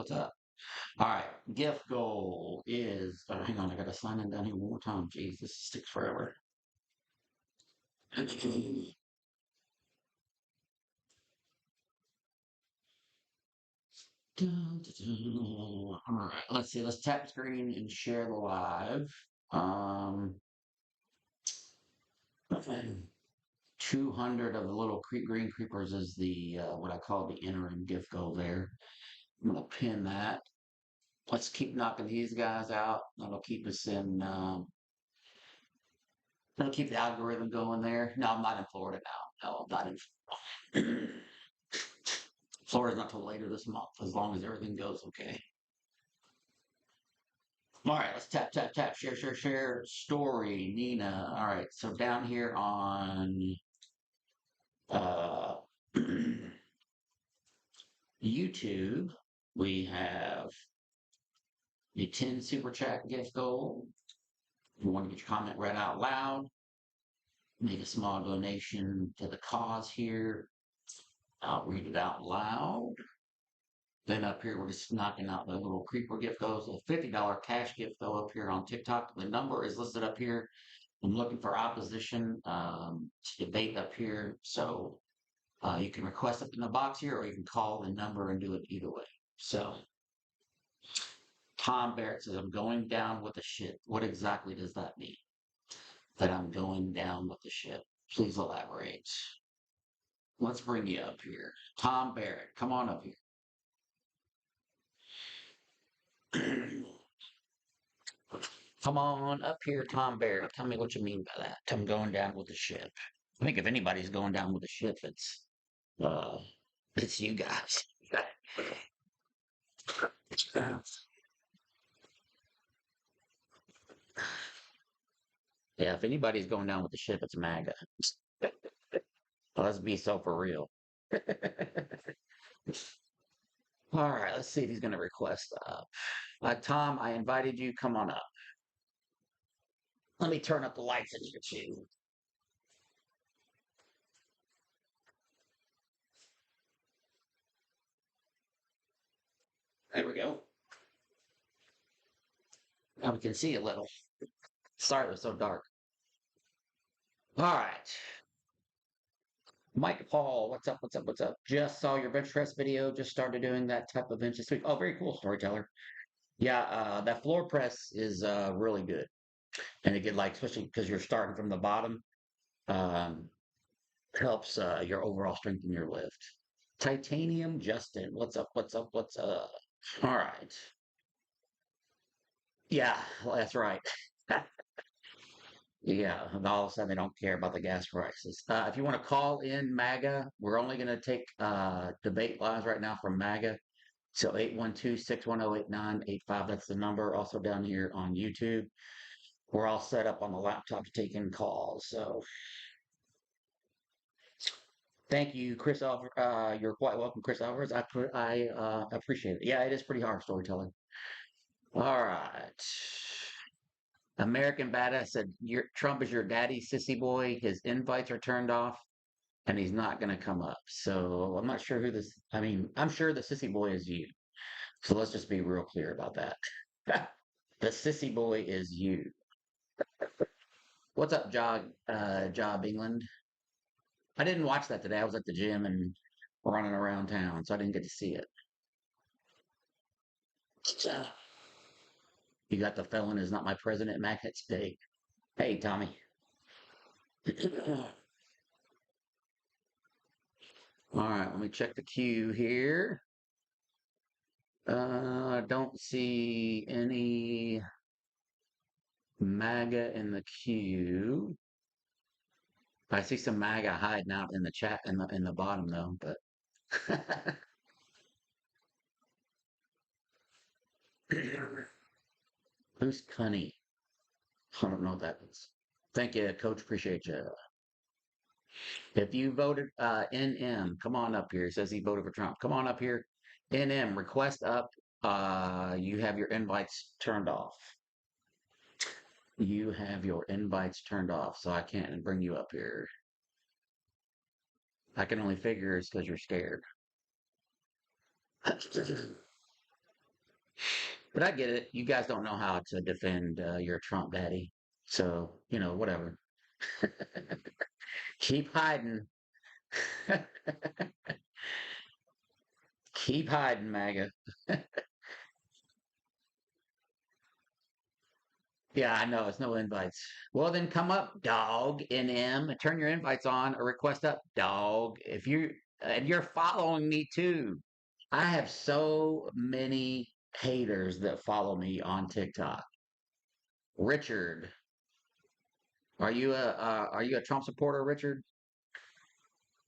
What's up? All right. Gift goal is. Oh, hang on. I got to sign in down here one more time. Jeez, this takes forever. All right. Let's see. Let's tap screen and share the live. Um, 200 of the little green creepers is the what I call the interim gift goal there. I'm gonna pin that. Let's keep knocking these guys out. That'll keep us in. That'll keep the algorithm going there. No, I'm not in Florida now. No, I'm not in. Florida's not till later this month, as long as everything goes okay. All right, let's tap, tap, tap, share, share, share. Story, Nina. All right, so down here on uh, YouTube, we have the 10 super chat gift goal. If you want to get your comment read out loud, make a small donation to the cause here. I'll read it out loud. Then up here, we're just knocking out the little creeper gift goes. A $50 cash gift go up here on TikTok. The number is listed up here. I'm looking for opposition to debate up here. So you can request up in the box here, or you can call the number and do it either way. So Tom Barrett says, I'm going down with the ship. What exactly does that mean? That I'm going down with the ship. Please elaborate. Let's bring you up here. Tom Barrett, come on up here. Come on up here, Tom Barrett. Tell me what you mean by that. I'm going down with the ship. I think if anybody's going down with the ship, uh it's you guys. Yeah, if anybody's going down with the ship, it's MAGA. Let's be so for real. All right, let's see if he's going to request. Tom, I invited you. Come on up. Let me turn up the lights in here too. There we go. Now we can see a little. Sorry it was so dark. All right. Mike Paul, what's up? What's up? What's up? Just saw your bench press video. Just started doing that type of bench this week. Oh, very cool, storyteller. Yeah, that floor press is really good, and it get like especially because you're starting from the bottom, um, helps your overall strength in your lift. Titanium Justin, what's up? What's up? What's up? All right. Yeah, well, that's right. Yeah, and all of a sudden they don't care about the gas prices. If you want to call in MAGA, we're only going to take debate lines right now from MAGA. So 812-610-8985, that's the number. Also down here on YouTube. We're all set up on the laptop to take in calls. So thank you, Chris Alvarez. You're quite welcome, Chris Alvarez. I appreciate it. Yeah, it is pretty hard storytelling. All right. American Badass said, Trump is your daddy, sissy boy. His invites are turned off and he's not going to come up. So I'm not sure who this, I mean, I'm sure the sissy boy is you. So let's just be real clear about that. The sissy boy is you. What's up, Job England? I didn't watch that today. I was at the gym and running around town, so I didn't get to see it. You got the felon is not my president, Mac at stake. Hey, Tommy. All right, let me check the queue here. I don't see any MAGA in the queue. I see some MAGA hiding out in the chat in the bottom though, but who's Cunny? I don't know what that is. Thank you, Coach. Appreciate you. If you voted NM, come on up here. He says he voted for Trump. Come on up here. NM, request up. You have your invites turned off. You have your invites turned off, so I can't bring you up here. I can only figure it's because you're scared. But I get it. You guys don't know how to defend your Trump daddy. So, whatever. Keep hiding. Keep hiding, MAGA. Yeah, I know. It's no invites. Well, then come up, dog, NM, and turn your invites on or request up, dog. If you and you're following me too. I have so many haters that follow me on TikTok. Richard, are you a Trump supporter, Richard?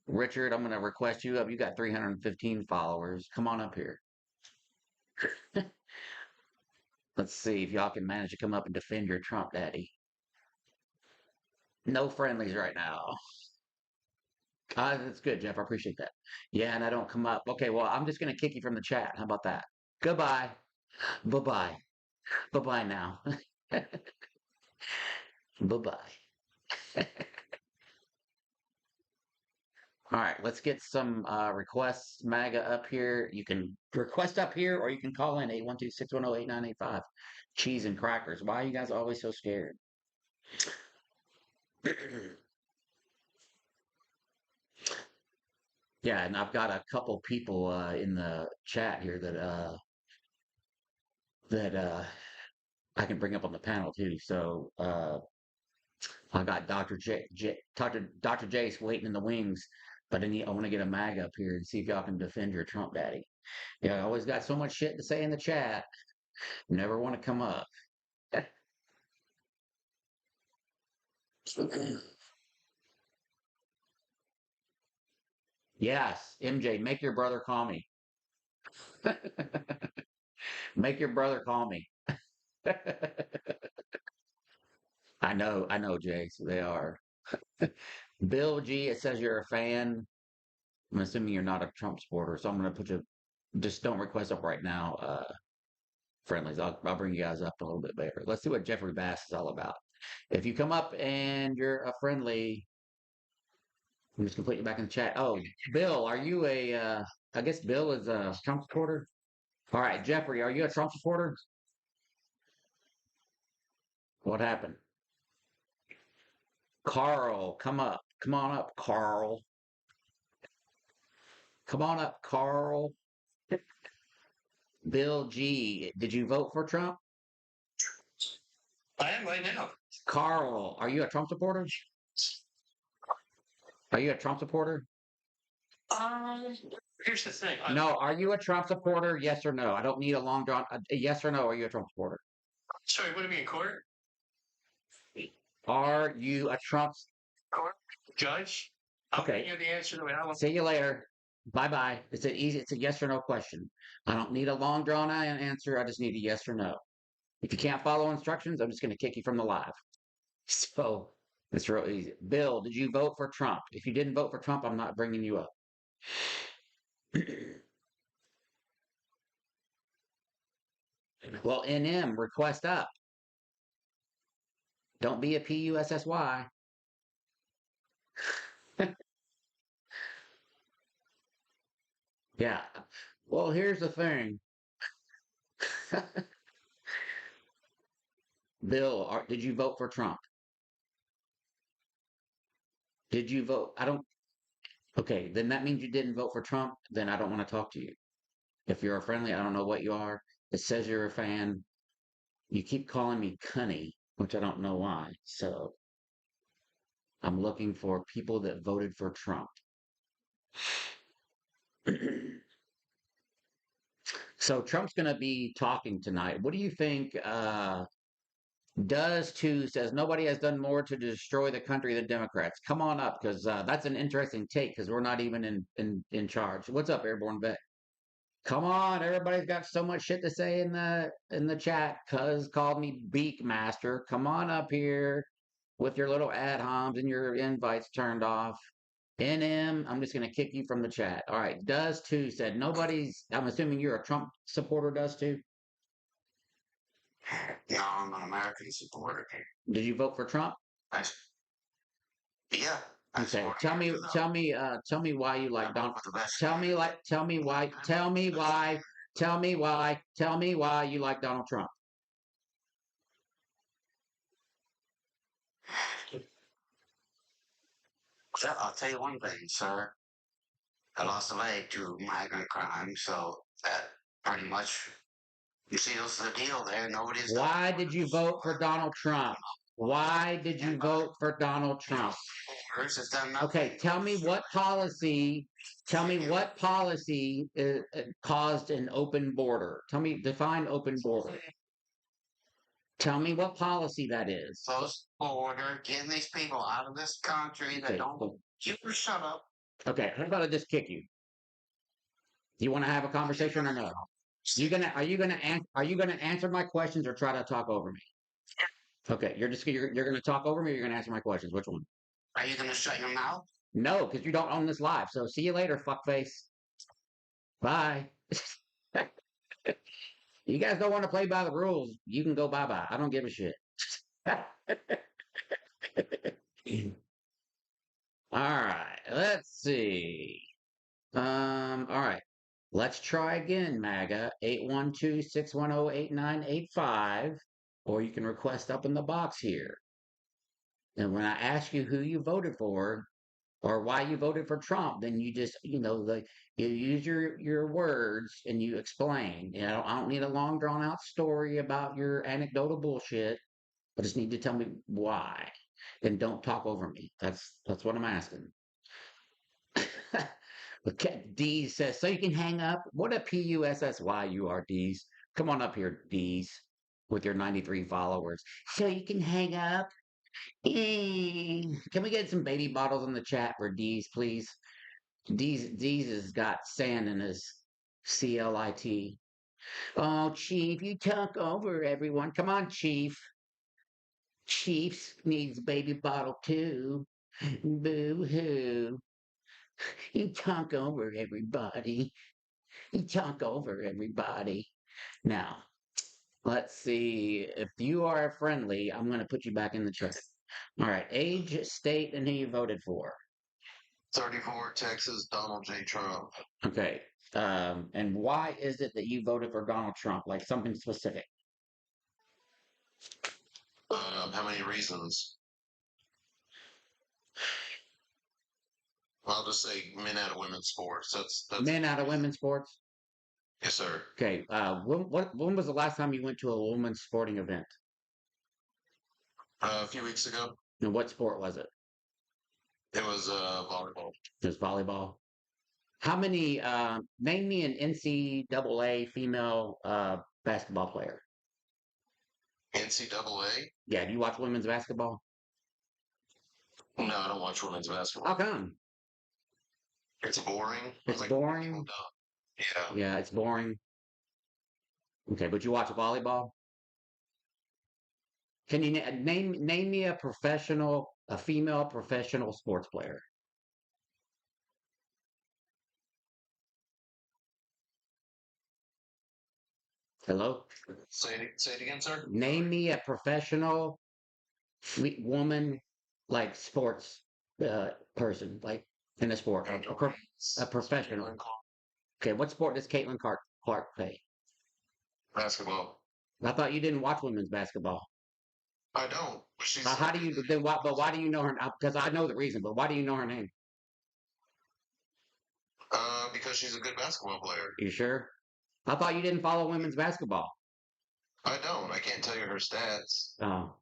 Richard, I'm gonna request you up. You got 315 followers. Come on up here. Let's see if y'all can manage to come up and defend your Trump daddy. No friendlies right now. That's good, Jeff. I appreciate that. Yeah, and I don't come up. Okay, well, I'm just gonna kick you from the chat. How about that? Goodbye. Bye bye. Bye bye now. Bye bye. All right, let's get some requests, MAGA up here. You can request up here or you can call in 812-610-8985. Cheese and crackers. Why are you guys always so scared? Yeah, and I've got a couple people in the chat here that I can bring up on the panel too. So I got Dr. Jace waiting in the wings, but I want to get a MAGA up here and see if y'all can defend your Trump daddy. Yeah, I always got so much shit to say in the chat. Never want to come up. Yes, MJ, make your brother call me. Make your brother call me. I know, Jace. They are. Bill G, it says you're a fan. I'm assuming you're not a Trump supporter, so I'm gonna put you. Just don't request up right now, friendlies. I'll bring you guys up a little bit later. Let's see what Jeffrey Bass is all about. If you come up and you're a friendly, I'm just gonna put you back in the chat. Oh, Bill, are you I guess Bill is a Trump supporter. All right, Jeffrey, are you a Trump supporter? What happened? Carl, come up. Come on up, Carl. Come on up, Carl. Bill G, did you vote for Trump? I am right now. Carl, are you a Trump supporter? Are you a Trump supporter? Um, Here's the thing. No, are you a Trump supporter? Yes or no? I don't need a long drawn. Yes or no? Are you a Trump supporter? Sorry, what do you mean, court? Are you a Trump? Court? Judge? I'll Okay. give you the answer to it. See you later. Bye bye. It's a yes or no question. I don't need a long drawn out answer. I just need a yes or no. If you can't follow instructions, I'm just going to kick you from the live. So it's real easy. Bill, did you vote for Trump? If you didn't vote for Trump, I'm not bringing you up. Well, NM, request up. Don't be a PUSSY. Yeah. Well, here's the thing. Bill, did you vote for Trump? Did you vote? I don't. Okay, then that means you didn't vote for Trump. Then I don't want to talk to you. If you're a friendly, I don't know what you are. It says you're a fan. You keep calling me Cunny, which I don't know why. So I'm looking for people that voted for Trump. So Trump's going to be talking tonight. What do you think? Does too says nobody has done more to destroy the country than Democrats. Come on up because that's an interesting take because we're not even in charge. What's up, Airborne Vet? Come on, everybody's got so much shit to say in the chat. Cuz called me Beak Master. Come on up here with your little ad homs and your invites turned off. NM, I'm just gonna kick you from the chat. All right, does too said nobody's. I'm assuming you're a Trump supporter. Does too. Yeah, I'm an American supporter. Did you vote for Trump? I, yeah. I Okay, support tell me, America, though. tell me why you I like vote Donald. for the best Tell me candidate. like, tell me why, tell me why, Tell me why. Tell me why you like Donald Trump. Well, I'll tell you one thing, sir. I lost a leg to migrant crime, so that pretty much seals the deal there. Nobody's done Why did you vote for Donald Trump? Why did you vote for Donald Trump? worse. It's done Okay, nothing. tell me what policy. Tell me what policy caused an open border. Tell me, define open border. Tell me what policy that is. Close border, getting these people out of this country that Okay, don't. cool. You shut up. Okay, how about I just kick you? Do you want to have a conversation or no? Are you gonna answer my questions or try to talk over me? Okay, you're gonna talk over me or you're gonna answer my questions. Which one? Are you gonna shut your mouth? No, because you don't own this live. So see you later, fuckface. Bye. You guys don't want to play by the rules. You can go bye bye. I don't give a shit. All right, let's see. All right. Let's try again, MAGA, 812-610-8985, or you can request up in the box here. And when I ask you who you voted for or why you voted for Trump, then you just, you use your words and you explain. I don't need a long drawn out story about your anecdotal bullshit. I just need to tell me why. And don't talk over me. That's what I'm asking. Okay, Dees says, so you can hang up. What a P-U-S-S-Y you are, Dees. Come on up here, Dees, with your 93 followers. So you can hang up. Can we get some baby bottles in the chat for Dees, please? Dees has got sand in his CLIT. Oh, Chief, you took over everyone. Come on, Chief. Chief needs baby bottle too. Boo hoo. You talk over everybody. You talk over everybody. Now, let's see. If you are friendly, I'm going to put you back in the chat. All right. Age, state, and who you voted for. 34, Texas, Donald J. Trump. Okay. And why is it that you voted for Donald Trump? Like something specific? How many reasons? I'll just say men out of women's sports. That's Men out of women's sports? yes, sir. Okay. When was the last time you went to a women's sporting event? A few weeks ago, And what sport was it? it was volleyball. It was volleyball. How many, name me an NCAA female basketball player. NCAA? Yeah, do you watch women's basketball? No, I don't watch women's How basketball. come? It's boring. It's Like, boring. yeah. Yeah, it's boring. Okay, but you watch volleyball? Can you name me a female professional sports player? Hello? Say it again, sir. Name me a professional woman like sports person like in a sport. A professional. Okay, what sport does Clark play? Basketball. I thought you didn't watch women's basketball. I don't. She's How do you then? Why do you know her? Because I know the reason, but why do you know her name? because she's a good basketball player. You sure? I thought you didn't follow women's basketball. I don't. I can't tell you her stats. Oh,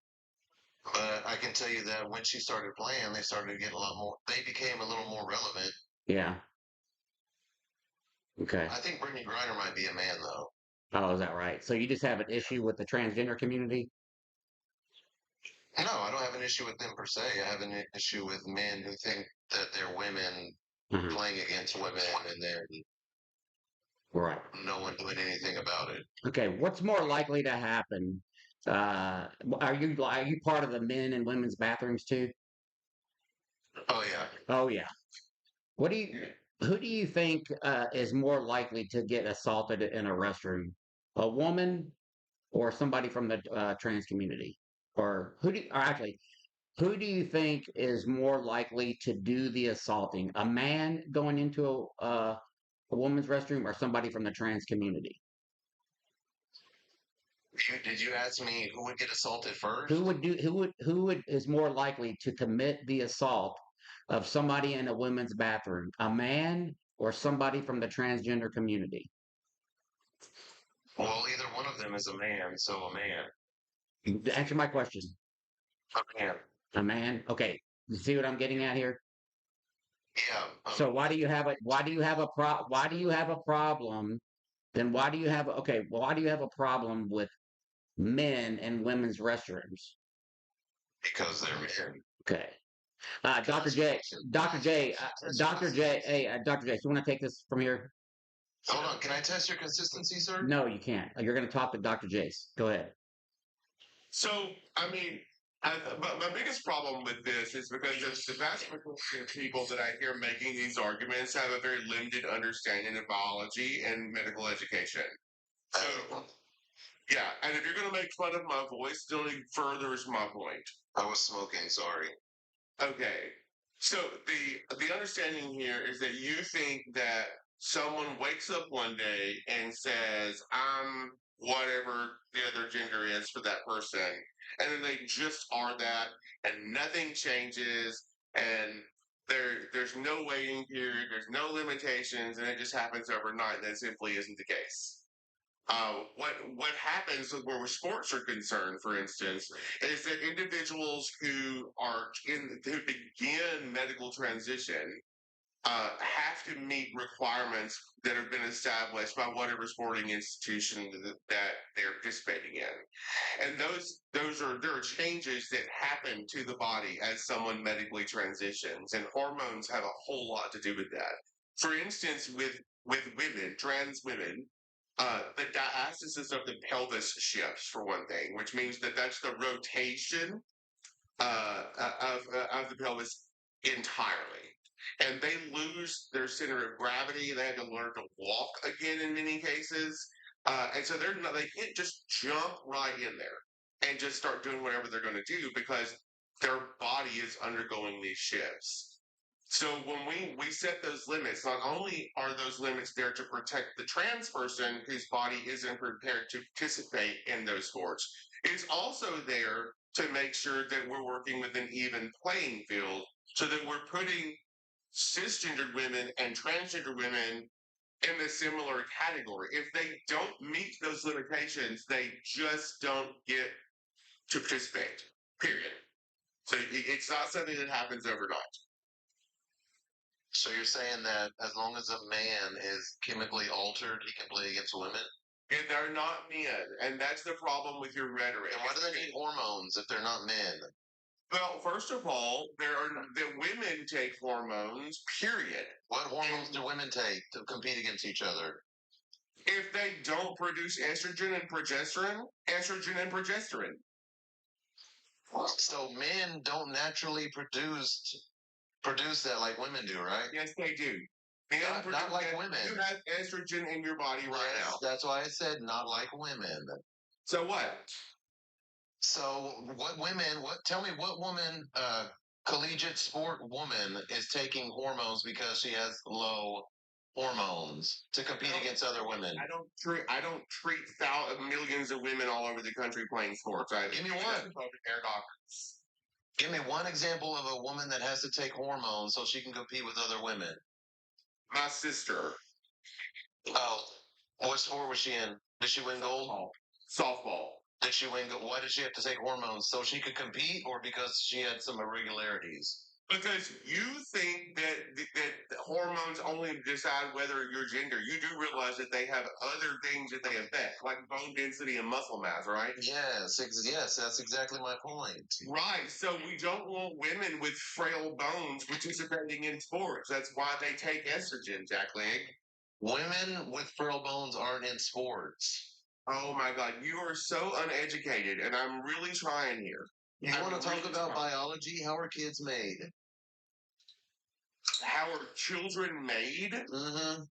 But I can tell you that when she started playing, they started to get a lot more. They became a little more relevant. yeah. Okay. I think Brittany Griner might be a man, though. Oh, is that right? So you just have an issue with the transgender community? No, I don't have an issue with them per se. I have an issue with men who think that they're women Mhm. playing against women and then Right. no one doing anything about it. Okay. What's more likely to happen? Are you part of the men and women's bathrooms too? Oh, yeah. Oh yeah. What do you? Who do you think is more likely to get assaulted in a restroom? A woman or somebody from the trans community? Or actually, who do you think is more likely to do the assaulting? A man going into a woman's restroom or somebody from the trans community? Did you ask me who would get assaulted Who first? would do who would is more likely to commit the assault of somebody in a women's bathroom, a man or somebody from the transgender community? Well, either one of them is a man, so a man. Answer my question. A man. A man. Okay. You see what I'm getting at here? Yeah. So why do you have a why do you have a problem? Then why do you have okay, well, why do you have a problem with men and women's restrooms? Because they're men. Okay. Dr. J, hey, Dr. J, you want to take this from here? Hold on. Can I test your consistency, sir? No, you can't. You're going to talk to Dr. Jace. Go ahead. So, I mean, but my biggest problem with this is because the vast majority of people that I hear making these arguments have a very limited understanding of biology and medical education. So, yeah, and if you're going to make fun of my voice, it only furthers my point. I was smoking. Sorry. Okay. So the understanding here is that you think that someone wakes up one day and says, "I'm whatever the other gender is for that person," and then they just are that, and nothing changes, and there's no waiting period, there's no limitations, and it just happens overnight. That simply isn't the case. What happens where sports are concerned, for instance, is that individuals who who begin medical transition have to meet requirements that have been established by whatever sporting institution that they're participating in, and there are changes that happen to the body as someone medically transitions, and hormones have a whole lot to do with that. For instance, with women, trans women, the diastasis of the pelvis shifts for one thing, which means that that's the rotation of the pelvis entirely. And they lose their center of gravity. They have to learn to walk again in many cases. And so they can't just jump right in there and just start doing whatever they're going to do because their body is undergoing these shifts. So when we set those limits, not only are those limits there to protect the trans person whose body isn't prepared to participate in those sports, it's also there to make sure that we're working with an even playing field so that we're putting cisgendered women and transgender women in a similar category. If they don't meet those limitations, they just don't get to participate, period. So it's not something that happens overnight. So you're saying that as long as a man is chemically altered, he can play against women? And they're not men, and that's the problem with your rhetoric. And why do they need hormones if they're not men? Well, first of all, the women take hormones. Period. What hormones do women take to compete against each other? If they don't produce estrogen and progesterone, estrogen and progesterone. So men don't naturally produce that like women do, right? Yes, they do. Men not like women. You have estrogen in your body right now. That's why I said not like women. So what? So tell me what woman, collegiate sport woman is taking hormones because she has low hormones to compete against other women? I don't treat millions of women all over the country playing sports. Give me one. Give me one example of a woman that has to take hormones so she can compete with other women. My sister. Oh, what sport was she in? Did she win gold? Softball. Did she win gold? Why did she have to take hormones? So she could compete or because she had some irregularities? Because you think that hormones only decide whether you're gender. You do realize that they have other things that they affect, like bone density and muscle mass, right? Yes, that's exactly my point. Right. So we don't want women with frail bones participating in sports. That's why they take estrogen, Jack Leg. Women with frail bones aren't in sports. Oh my God, you are so uneducated, and I'm really trying here. You want to talk about biology? How are kids made? How are children made? Mm-hmm.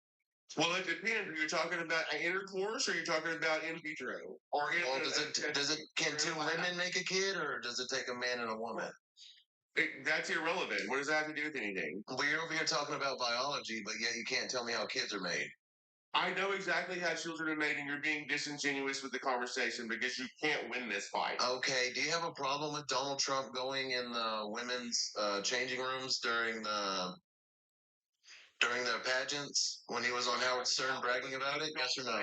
Well, it depends. Are you talking about intercourse, or are you talking about in vitro? Or can two women make a kid, or does it take a man and a woman? That's irrelevant. What does that have to do with anything? We're over here talking about biology, but yet you can't tell me how kids are made. I know exactly how children are made, and you're being disingenuous with the conversation because you can't win this fight. Okay, do you have a problem with Donald Trump going in the women's changing rooms during the pageants when he was on Howard Stern bragging about it? Yes or no?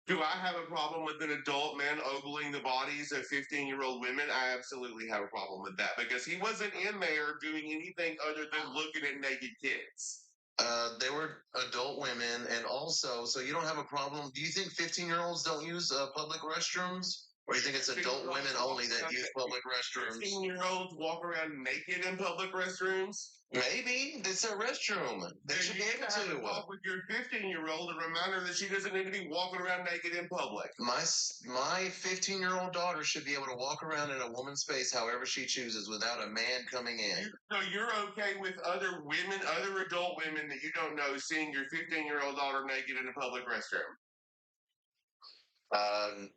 Do I have a problem with an adult man ogling the bodies of 15-year-old women? I absolutely have a problem with that because he wasn't in there doing anything other than looking at naked kids. They were adult women, and also, so you don't have a problem. Do you think 15-year-olds don't use public restrooms? Or do you think it's adult women only that use public restrooms? 15-year-olds walk around naked in public restrooms? Maybe. It's a restroom. They should be able to. Talk with your 15-year-old and remind her that she doesn't need to be walking around naked in public. My 15-year-old daughter should be able to walk around in a woman's space however she chooses without a man coming in. So you're okay with other women, other adult women that you don't know, seeing your 15-year-old daughter naked in a public restroom?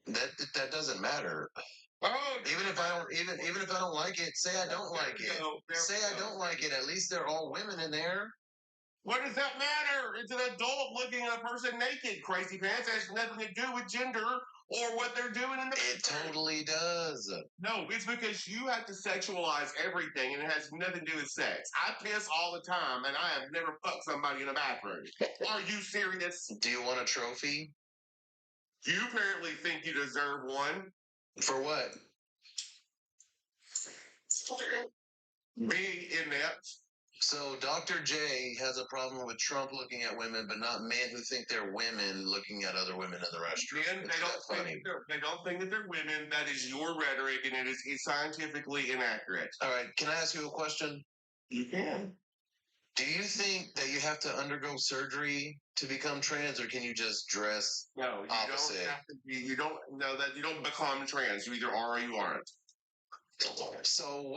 That doesn't matter. Oh, even if I don't like it, say I don't like it. Say I don't like it. At least they're all women in there. What does that matter? It's an adult looking at a person naked. Crazy pants has nothing to do with gender or what they're doing in the bathroom. It totally does. No, it's because you have to sexualize everything and it has nothing to do with sex. I piss all the time and I have never fucked somebody in a bathroom. Are you serious? Do you want a trophy? You apparently think you deserve one. For what? Being inept. So Dr. J has a problem with Trump looking at women, but not men who think they're women looking at other women in the restroom. Men, they don't think that they're women. That is your rhetoric, and it is scientifically inaccurate. All right. Can I ask you a question? You can. Do you think that you have to undergo surgery to become trans, or can you just dress No, you opposite? don't have to be. You don't know that you don't become trans. You either are or you aren't. So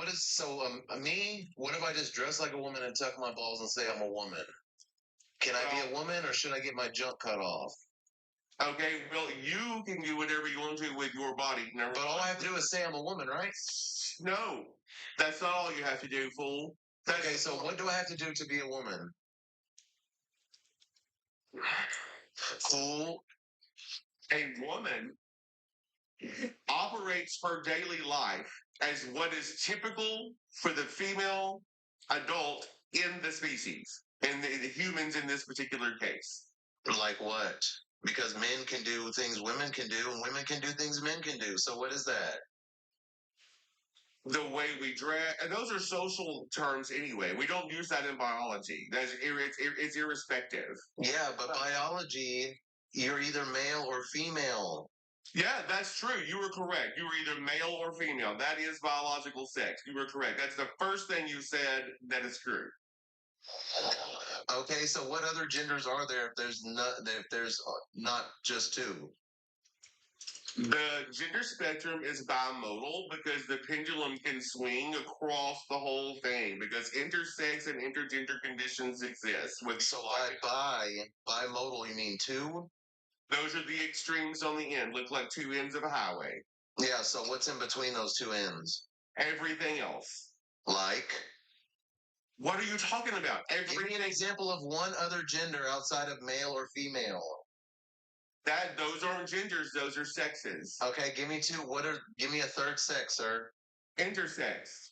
me? What if I just dress like a woman and tuck my balls and say I'm a woman? Can I be a woman, or should I get my junk cut off? Okay, well, you can do whatever you want to with your body. But all I have to do is say I'm a woman, right? No, that's not all you have to do, fool. Okay, so what do I have to do to be a woman? Fool. A woman operates her daily life as what is typical for the female adult in the species, and the humans in this particular case. Like what? Because men can do things women can do, and women can do things men can do. So what is that? The way we dress, and those are social terms anyway. We don't use that in biology. It's irrespective. Yeah, but biology, you're either male or female. Yeah, that's true. You were correct. You were either male or female. That is biological sex. You were correct. That's the first thing you said that is true. Okay, so what other genders are there if there's not just two? The gender spectrum is bimodal because the pendulum can swing across the whole thing because intersex and intergender conditions exist. So bimodal, you mean two? Those are the extremes on the end. Look like two ends of a highway. Yeah, so what's in between those two ends? Everything else. Like? What are you talking about? Give me an example of one other gender outside of male or female. Those aren't genders, those are sexes. Okay, give me two. Give me a third sex, sir. Intersex.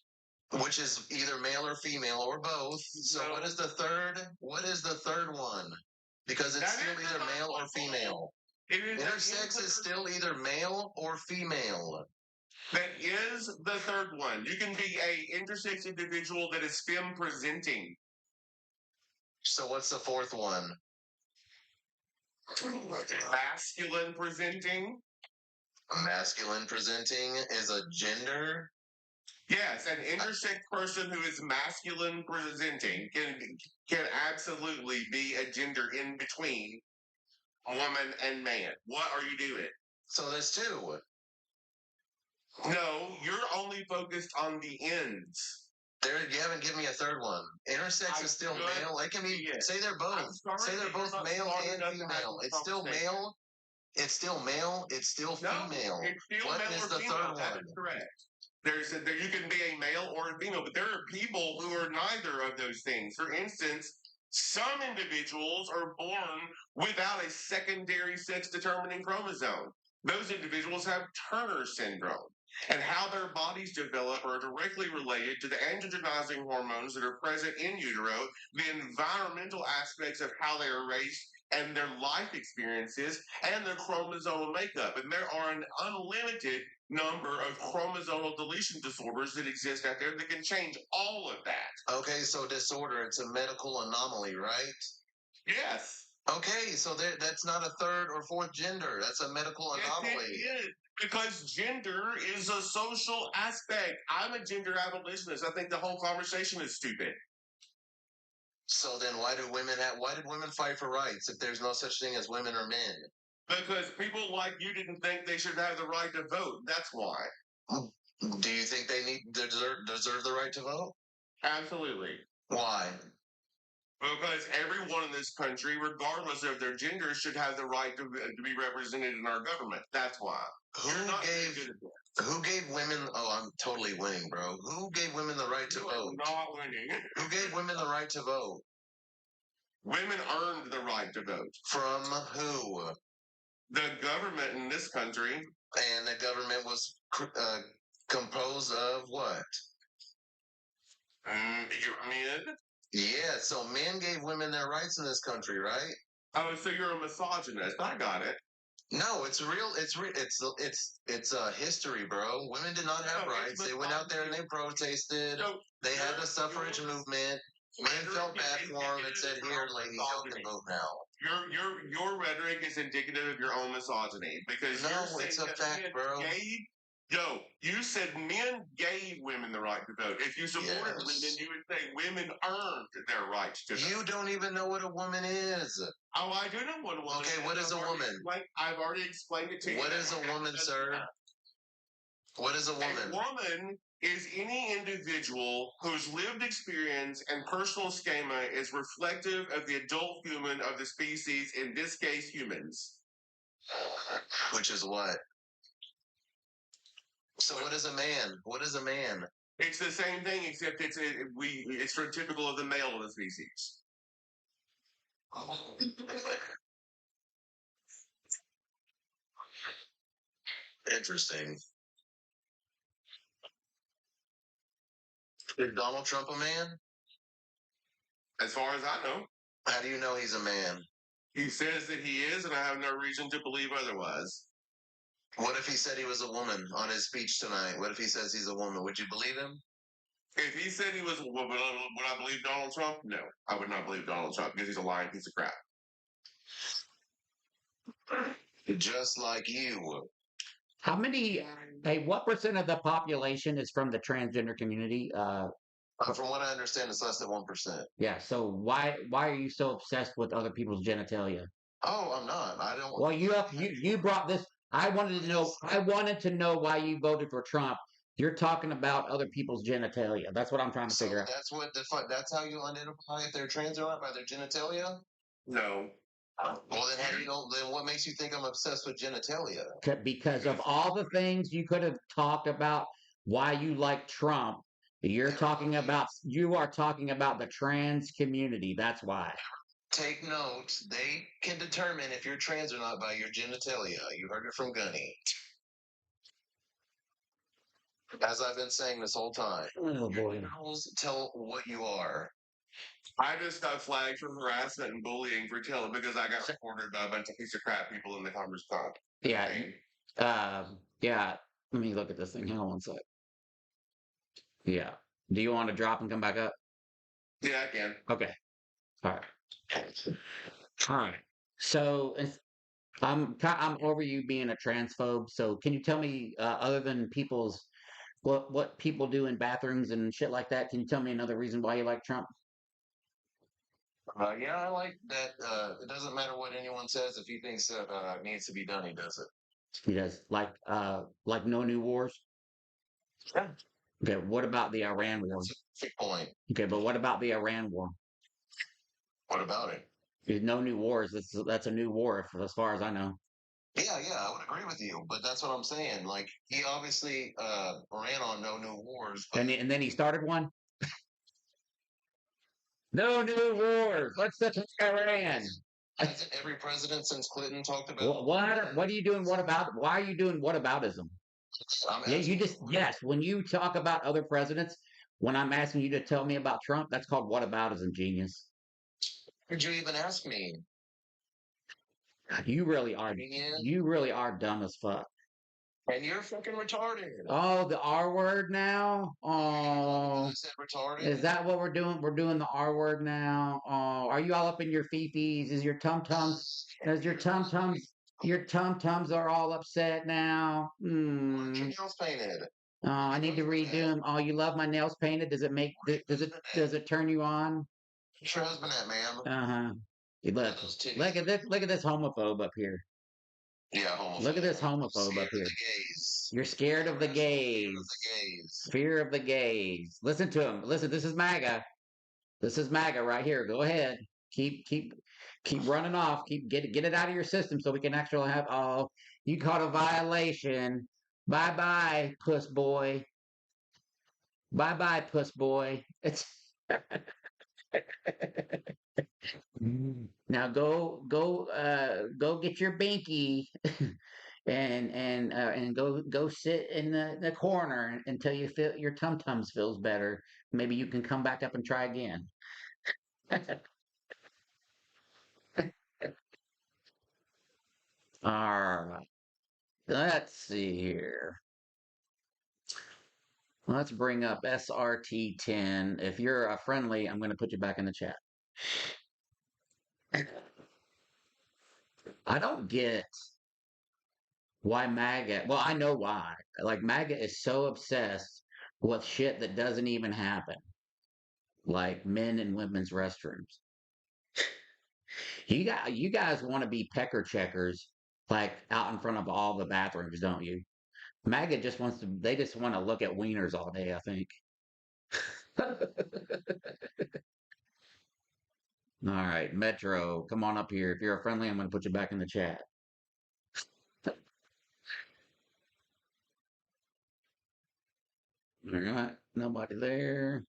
Which is either male or female or both. So what is the third? What is the third one? Because it's still either male or female. Intersex is still either male or female. That is the third one. You can be a intersex individual that is femme presenting. So what's the fourth one? Masculine presenting. Masculine presenting is a gender? Yes, an intersex person who is masculine presenting can absolutely be a gender in between woman and man. What are you doing? So there's two. No, you're only focused on the ends. You haven't given me a third one. Intersex is still male. It can be. Say they're both. Say they're both male and female. It's still male. It's still male. It's still female. It's still what male is or the female. third That one? is correct. There you can be a male or a female, but there are people who are neither of those things. For instance, some individuals are born without a secondary sex determining chromosome. Those individuals have Turner syndrome. And how their bodies develop are directly related to the androgenizing hormones that are present in utero, the environmental aspects of how they are raised, and their life experiences, and their chromosomal makeup. And there are an unlimited number of chromosomal deletion disorders that exist out there that can change all of that. Okay, so disorder, it's a medical anomaly, right? Yes. Okay, so that's not a third or fourth gender. That's a medical anomaly. It is. Because gender is a social aspect. I'm a gender abolitionist. I think the whole conversation is stupid. So then why did women fight for rights if there's no such thing as women or men? Because people like you didn't think they should have the right to vote. That's why. Do you think they deserve the right to vote? Absolutely. Why? Because everyone in this country, regardless of their gender, should have the right to be represented in our government. That's why. Who gave women? Oh, I'm totally winning, bro. Who gave women the right to vote? Not winning. Who gave women the right to vote? Women earned the right to vote. From who? The government in this country. And the government was composed of what? Men. Yeah, so men gave women their rights in this country, right? Oh, so you're a misogynist. I got it. No, it's real. It's history, bro. Women did not have rights. They went out there and they protested. They had the suffrage movement. Men felt bad for them and said, "Here, ladies, y'all can vote now." Your rhetoric is indicative of your own misogyny because it's a fact, bro. You said men gave women the right to vote. If you supported women, you would say women earned their right to vote. You don't even know what a woman is. Oh, I do know what a woman is. Okay, what is a woman? I've already explained it to you. What is a woman, sir? What is a woman? A woman is any individual whose lived experience and personal schema is reflective of the adult human of the species, in this case, humans. Which is what? So what is a man? What is a man? It's the same thing, except it's typical of the male of the species. Interesting. Is Donald Trump a man? As far as I know. How do you know he's a man? He says that he is, and I have no reason to believe otherwise. What if he said he was a woman on his speech tonight? What if he says he's a woman? Would you believe him? If he said he was, would I believe Donald Trump? No, I would not believe Donald Trump because he's a lying piece of crap. Just like you. How many? Hey, what percent of the population is from the transgender community? From what I understand, it's less than 1%. Yeah. So why are you so obsessed with other people's genitalia? Oh, I'm not. I don't. Well, you brought this. I wanted to know. I wanted to know why you voted for Trump. You're talking about other people's genitalia. That's what I'm trying to figure out. That's how you identify if they're trans or not, by their genitalia? No. Well, then what makes you think I'm obsessed with genitalia? Because of all the things you could have talked about why you like Trump, you are talking about the trans community. That's why. Take note. They can determine if you're trans or not by your genitalia. You heard it from Gunny. As I've been saying this whole time. Oh boy. Tell what you are. I just got flagged for harassment and bullying because I got reported by a bunch of piece of crap people in the Congress Club. Yeah. Yeah. Let me look at this thing. Hang on one sec. Yeah. Do you want to drop and come back up? Yeah, I can. Okay. All right. All right. So I'm over you being a transphobe. So can you tell me, other than what people do in bathrooms and shit like that, can you tell me another reason why you like Trump? Yeah, I like that. It doesn't matter what anyone says. If he thinks that it needs to be done, he does it. He does. Like no new wars? Yeah. Okay, what about the Iran war? That's a point. Okay, but what about the Iran war? What about it? There's no new wars. That's a new war, as far as I know. Yeah, I would agree with you, but that's what I'm saying. Like he obviously ran on no new wars, but And then he started one. No new wars. Let's set Iran. hasn't every president since Clinton talked about What are you doing? What about? Why are you doing whataboutism? I'm Yeah, you asking just yes. When you talk about other presidents, when I'm asking you to tell me about Trump, that's called whataboutism, genius. did you even ask me? God, you really are. Yeah. You really are dumb as fuck. And you're fucking retarded. Oh, the R word now. I Oh, said retarded. is that what we're doing? We're doing the R word now. Oh, are you all up in your fifis? Is your tum tums? Does your tum tums? Your tum tums are all upset now. Why aren't your Hmm. nails painted? Oh, I need to redo them. Oh, you love my nails painted? Does it turn you on? Where's your husband at, ma'am? Uh-huh. Look, Those titties. look at this homophobe up here. Yeah, Look at homophobe. this homophobe Scared up of here. the gays. You're scared of the Irrational fear of gays. the gays. Fear of the gays. Listen to him. Listen, this is MAGA. This is MAGA right here. Go ahead. Keep running off. Get it out of your system so we can actually have oh, you caught a violation. Bye bye, puss boy. Bye bye, puss boy. It's now go get your binky and go sit in the corner until you feel your tum tums feels better. Maybe you can come back up and try again. All right. Let's see here. Let's bring up SRT10. If you're a friendly, I'm going to put you back in the chat. I don't get why MAGA. Well, I know why. Like MAGA is so obsessed with shit that doesn't even happen, like men and women's restrooms. You guys want to be pecker checkers, like out in front of all the bathrooms, don't you? MAGA just wants to. They just want to look at wieners all day. I think. All right, Metro, come on up here. If you're a friendly, I'm going to put you back in the chat. All right, nobody there.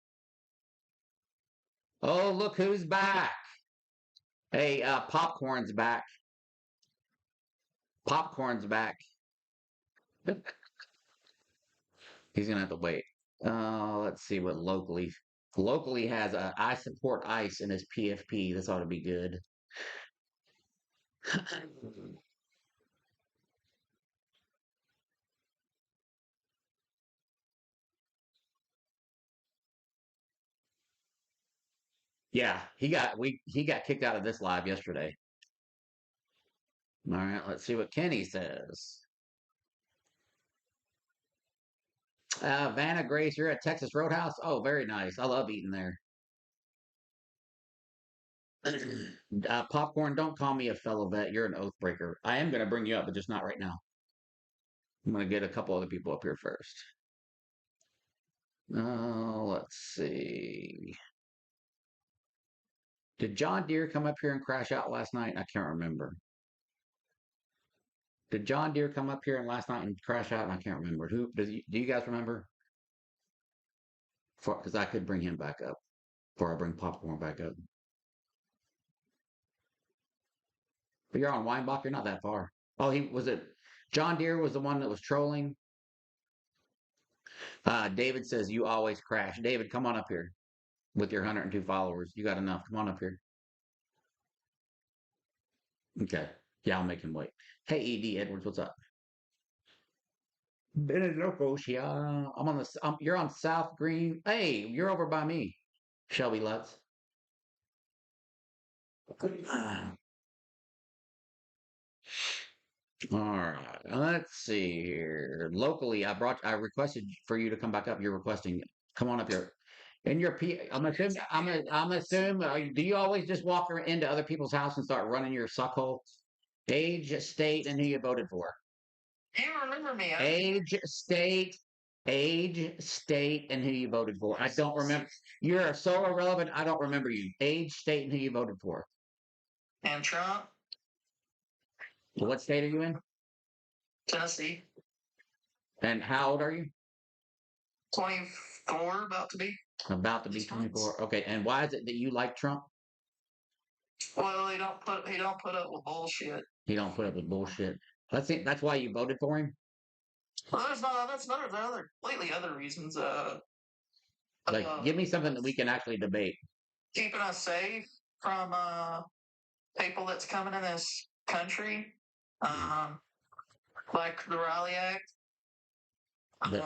Oh, look who's back. Hey, Popcorn's back. Popcorn's back. He's going to have to wait. Let's see what locally has I support ICE in his PFP. This ought to be good. Yeah, he got kicked out of this live yesterday. All right, let's see what Kenny says. Vanna Grace, you're at Texas Roadhouse. Oh, very nice. I love eating there. Popcorn, don't call me a fellow vet. You're an oath breaker. I am going to bring you up, but just not right now. I'm going to get a couple other people up here first. Let's see. Did John Deere come up here and crash out last night? I can't remember. Did John Deere come up here and last night and crash out? I can't remember. Do you guys remember? Because I could bring him back up before I bring Popcorn back up. But you're on Weinbach. You're not that far. Oh, he was it. John Deere was the one that was trolling. David says you always crash. David, come on up here with your 102 followers. You got enough. Come on up here. Okay. Yeah, I'll make him wait. Hey, ED Edwards, what's up? Benedoccia. I'm on the. You're on South Green. Hey, you're over by me. Shelby Lutz. All right. Let's see here. Locally, I requested for you to come back up. You're requesting. Come on up here. And your P. I'm assuming. Do you always just walk into other people's house and start running your suckhole? Age, state, and who you voted for. You remember me? Age, state, and who you voted for. I don't remember. You're so irrelevant. I don't remember you. Age, state, and who you voted for. And Trump? What state are you in? Tennessee. And how old are you? 24, about to be. About to be 24. Okay. And why is it that you like Trump? Well, he don't put up with bullshit. He don't put up with bullshit. That's why you voted for him. Well, there's other completely other reasons. Like, give me something that we can actually debate. Keeping us safe from people that's coming in this country, like the Raleigh Act, But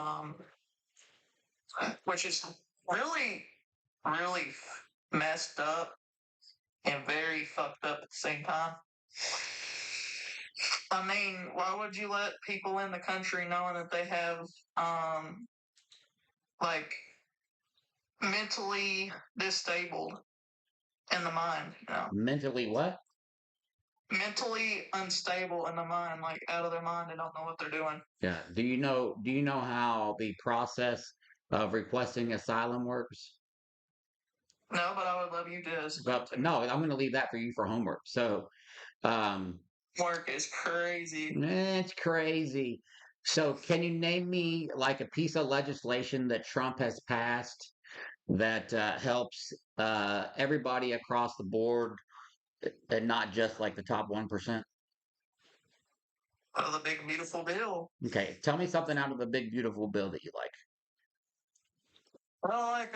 which is really, really messed up and very fucked up at the same time. I mean, why would you let people in the country knowing that they have, like, mentally disabled in the mind, mentally what? Mentally unstable in the mind, like out of their mind and don't know what they're doing. Yeah. Do you know how the process of requesting asylum works? No, but I would love you to. Well, no, I'm going to leave that for you for homework. So, um, Work is crazy. it's crazy. So, can you name me like a piece of legislation that Trump has passed that helps everybody across the board and not just like the top 1%? The big beautiful bill. Okay, tell me something out of the big beautiful bill that you like. Well, like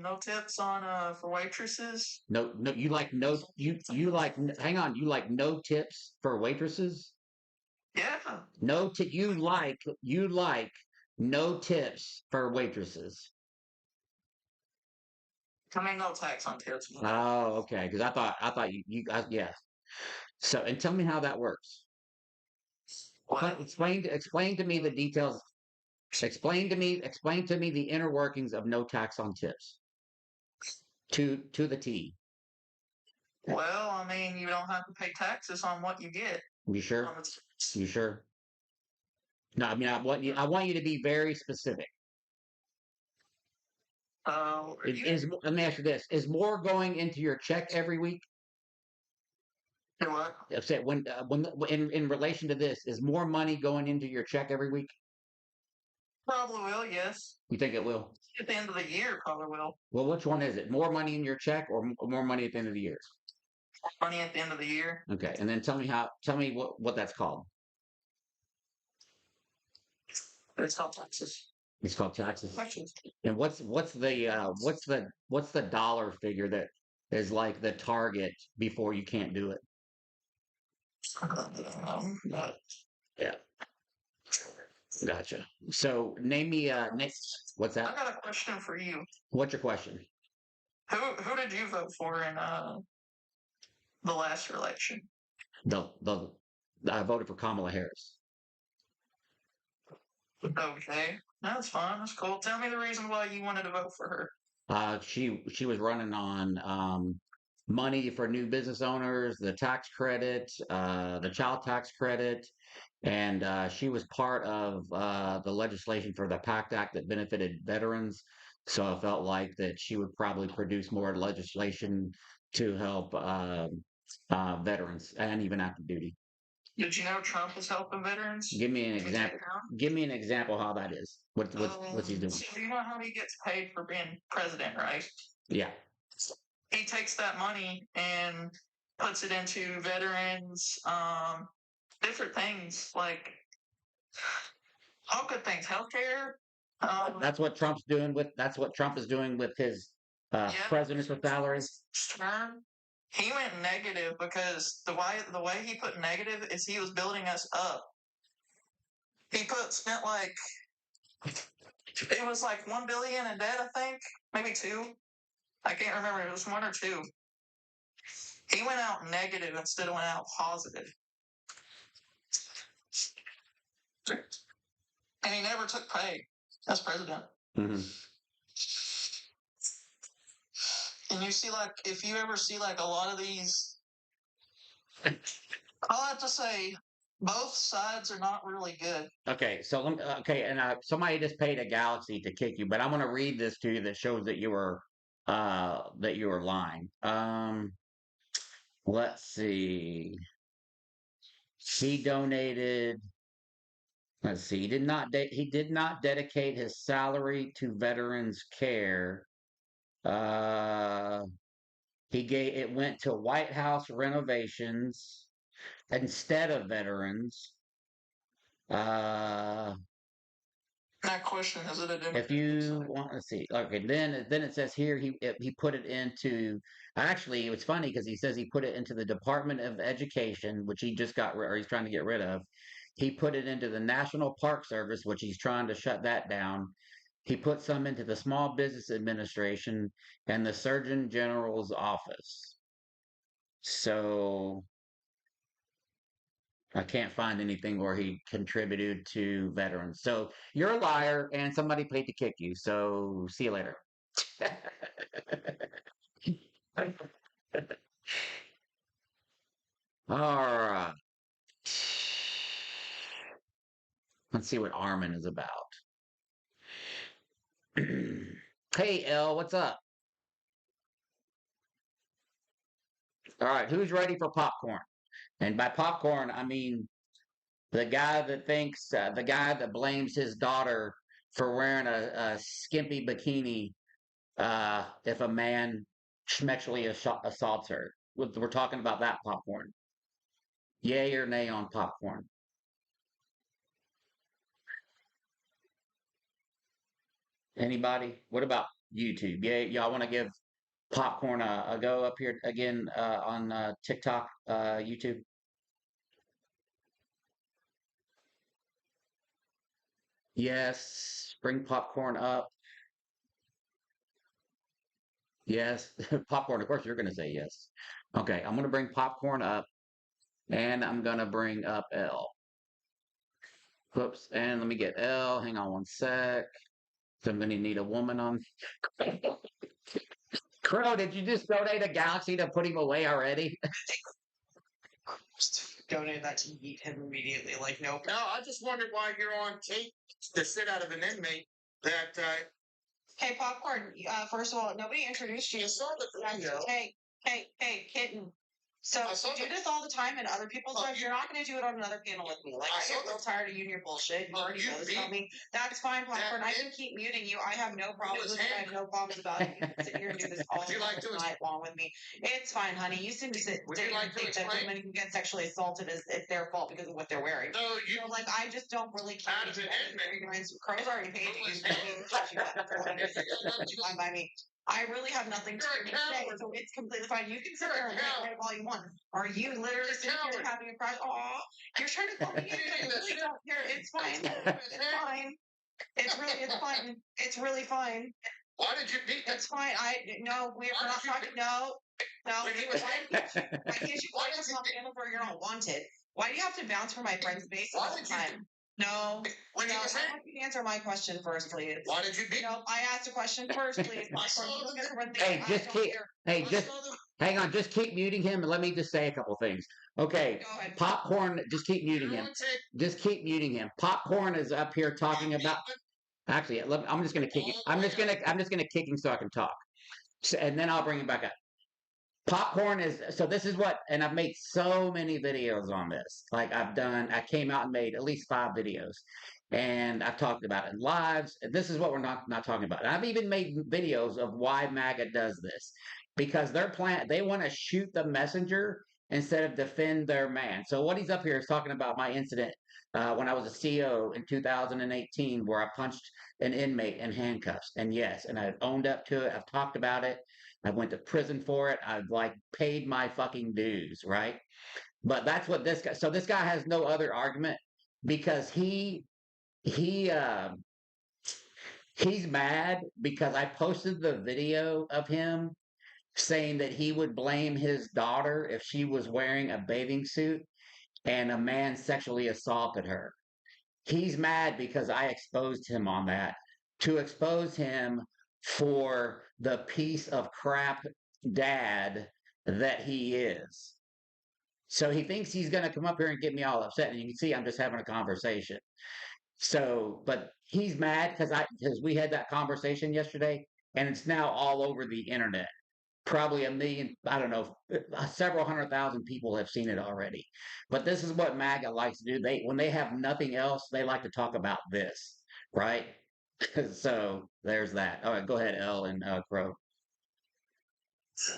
no tips on for waitresses. No, no, you like no, you like. Hang on, you like no tips for waitresses. Yeah. No tip. You like no tips for waitresses. I mean, no tax on tips. Oh, okay. Because I thought you guys, yeah. So, and tell me how that works. What? Explain to me the details. Explain to me the inner workings of no tax on tips. To the T. Well, I mean, you don't have to pay taxes on what you get. You sure? Um, it's- You sure? No, I mean I want you to be very specific. Let me ask you this: is more going into your check every week? what? Say when in relation to this, is more money going into your check every week? Probably will, yes. You think it will? At the end of the year, probably will. Well, which one is it? More money in your check or more money at the end of the year? Money at the end of the year. Okay, and then tell me what that's called. It's called taxes. It's called taxes. Questions. And what's the dollar figure that is like the target before you can't do it? Yeah, gotcha. So name me what's I that? got a question for you. What's your question? Who did you vote for in the last election? The I voted for Kamala Harris. Okay, that's fine. That's cool. Tell me the reason why you wanted to vote for her. She was running on money for new business owners, the tax credit, the child tax credit, and she was part of the legislation for the PACT Act that benefited veterans. So I felt like that she would probably produce more legislation to help veterans and even active duty. Did you know Trump is helping veterans? Give me an example. Give me an example how that is. What's he doing? So you know how he gets paid for being president, right? Yeah. He takes that money and puts it into veterans, different things like all good things, healthcare. That's what Trump's doing with. That's what Trump is doing with his presidential salary. Term. He went negative because the way he put negative is he was building us up. He spent like it was like $1 billion in debt, I think, maybe two. I can't remember. It was one or two. He went out negative instead of went out positive. And he never took pay as president. Mm-hmm. And you see, like, if you ever see, like, a lot of these, I'll have to say, both sides are not really good. Okay, so and somebody just paid a galaxy to kick you, but I'm going to read this to you that shows that you were lying. Let's see. He donated Let's see. He did not dedicate his salary to veterans care. Uh, it went to White House renovations instead of veterans. Uh, That question is it a if you want to see, okay, then it says here he put it into. Actually, it was funny because he says he put it into the Department of Education, which he just got or he's trying to get rid of. He put it into the National Park Service, which he's trying to shut that down. He put some into the Small Business Administration and the Surgeon General's office. So I can't find anything where he contributed to veterans. So you're a liar and somebody paid to kick you. So see you later. All right. Let's see what Armin is about. Hey, L, what's up? All right, who's ready for popcorn? And by popcorn, I mean the guy that blames his daughter for wearing a skimpy bikini if a man sexually assaults her. We're talking about that popcorn. Yay or nay on popcorn? Anybody? What about YouTube? Yay, y'all want to give popcorn a go up here again on TikTok, YouTube? Yes. Bring popcorn up. Yes. Popcorn, of course, you're going to say yes. Okay, I'm going to bring popcorn up and I'm going to bring up L. Whoops. And let me get L. Hang on one sec. So I'm going to need a woman on. Crow, did you just donate a galaxy to put him away already? Donate that to eat him immediately. Like, nope. No, I just wondered why you're on tape to sit out of an inmate that Hey, popcorn. First of all, nobody introduced you. you saw the video. Hey, kitten. So I saw you do the- this all the time in other people's lives. You're not going to do it on another panel with me. Like, I I get saw real tired of you and your bullshit. You already you know this beat- about me. That's fine, popcorn. I that can keep muting you. I have no problems was with it. I have no problems about it. You can sit here and do this all Would you like to night long with me. It's fine, honey. You seem to Would you sit here like and to think that explain? women who get sexually assaulted is it's their fault because of what they're wearing. No, you So, like, I just don't really care. Out of an inmate. Crow's already paid to use me. Fine by me. I really have nothing to You're a say, coward. so it's completely fine. You can sit You're a there and coward. make all you want. Are you literally You're a sitting here coward. having a crush? Aw, you're trying to call me in. I really don't care. It's fine. It's fine. It's fine. It's really fine. Why did you beat It's fine. No, we're Why not did you talking. No. When he Why was- can't you Why find did you yourself in where you're not wanted? Why do you have to bounce for my friend's base Why all the did you- time? No. When he was I hit? want you to answer my question first, please. Why did you beat No, I asked a question first, please. I saw You don't get to run things. Hey, I just don't keep. care. Hey, I just saw them- hang on. Just keep muting him, and let me just say a couple things. Okay, Go ahead. popcorn. Just keep muting You're him. on tape. Just keep muting him. Popcorn is up here talking about. Actually, I'm just gonna kick him. I'm just gonna kick him so I can talk, and then I'll bring him back up. Popcorn is so. This is what, and I've made so many videos on this. Like I came out and made at least 5 videos, and I've talked about it in lives. And this is what we're not talking about. And I've even made videos of why MAGA does this, because they want to shoot the messenger instead of defend their man. So what he's up here is talking about my incident when I was a CO in 2018, where I punched an inmate in handcuffs. And yes, and I've owned up to it. I've talked about it. I went to prison for it. I've like paid my fucking dues, right? But that's what this guy. So this guy has no other argument because he he's mad because I posted the video of him saying that he would blame his daughter if she was wearing a bathing suit and a man sexually assaulted her. He's mad because I exposed him on that to expose him for the piece of crap dad that he is. So he thinks he's going to come up here and get me all upset. And you can see I'm just having a conversation. So, but he's mad because we had that conversation yesterday and it's now all over the internet. probably a million, I don't know, several 100,000 people have seen it already. But this is what MAGA likes to do. When they have nothing else, they like to talk about this, right? So there's that. All right, go ahead, Elle and Crow.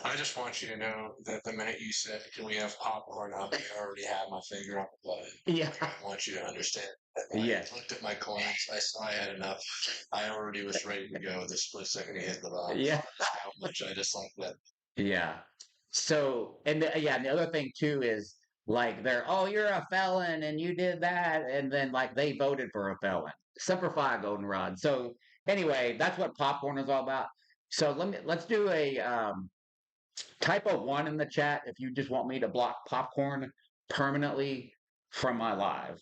I just want you to know that the minute you said, "Can we have popcorn?" I already had my finger on the button. Yeah. I want you to understand that when Yeah. I looked at my coins, I saw I had enough. I already was ready to go the split second he hit the button. Yeah. How much I dislike that. Yeah. So, and the other thing too is like oh, you're a felon and you did that, and then like they voted for a felon. Simplify, Goldenrod. So anyway, that's what popcorn is all about. So let's do a type of one in the chat if you just want me to block popcorn permanently from my live.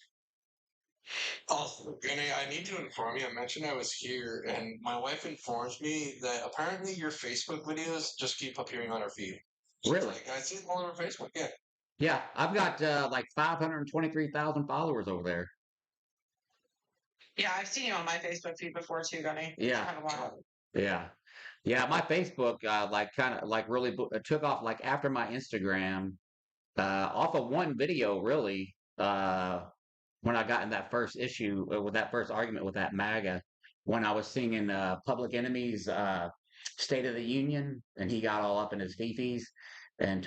Also, Vinny, I need to inform you. I mentioned I was here, and my wife informs me that apparently your Facebook videos just keep appearing on her feed. She's Really? like, I see them all over Facebook. Yeah. Yeah, I've got like 523,000 followers over there. Yeah, I've seen you on my Facebook feed before too, Gunny. Yeah. I have a lot. Yeah. Yeah, my Facebook like kind of like really took off like after my Instagram off of one video really when I got in that first issue with that first argument with that MAGA when I was singing Public Enemy's State of the Union and he got all up in his fifis and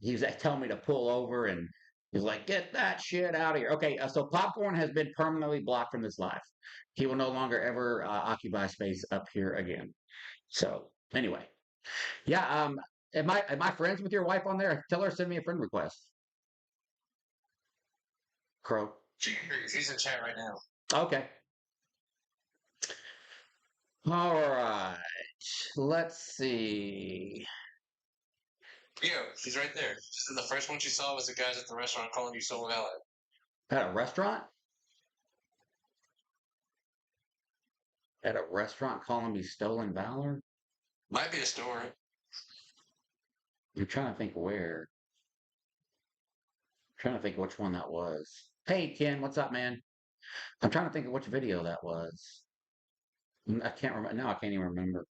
he was telling me to pull over and he's like, get that shit out of here. Okay, so Popcorn has been permanently blocked from this live. He will no longer ever occupy space up here again. So anyway, yeah. Am I friends with your wife on there? Tell her to send me a friend request. Crow. She's in chat right now. Okay. All right. Let's see. Yeah, she's right there. The first one she saw was the guys at the restaurant calling you so valid. At a restaurant? At a restaurant calling me stolen valor? Might be a story. I'm trying to think where. I'm trying to think which one that was. Hey, Ken, what's up, man? I'm trying to think of which video that was. I can't remember. No, I can't even remember.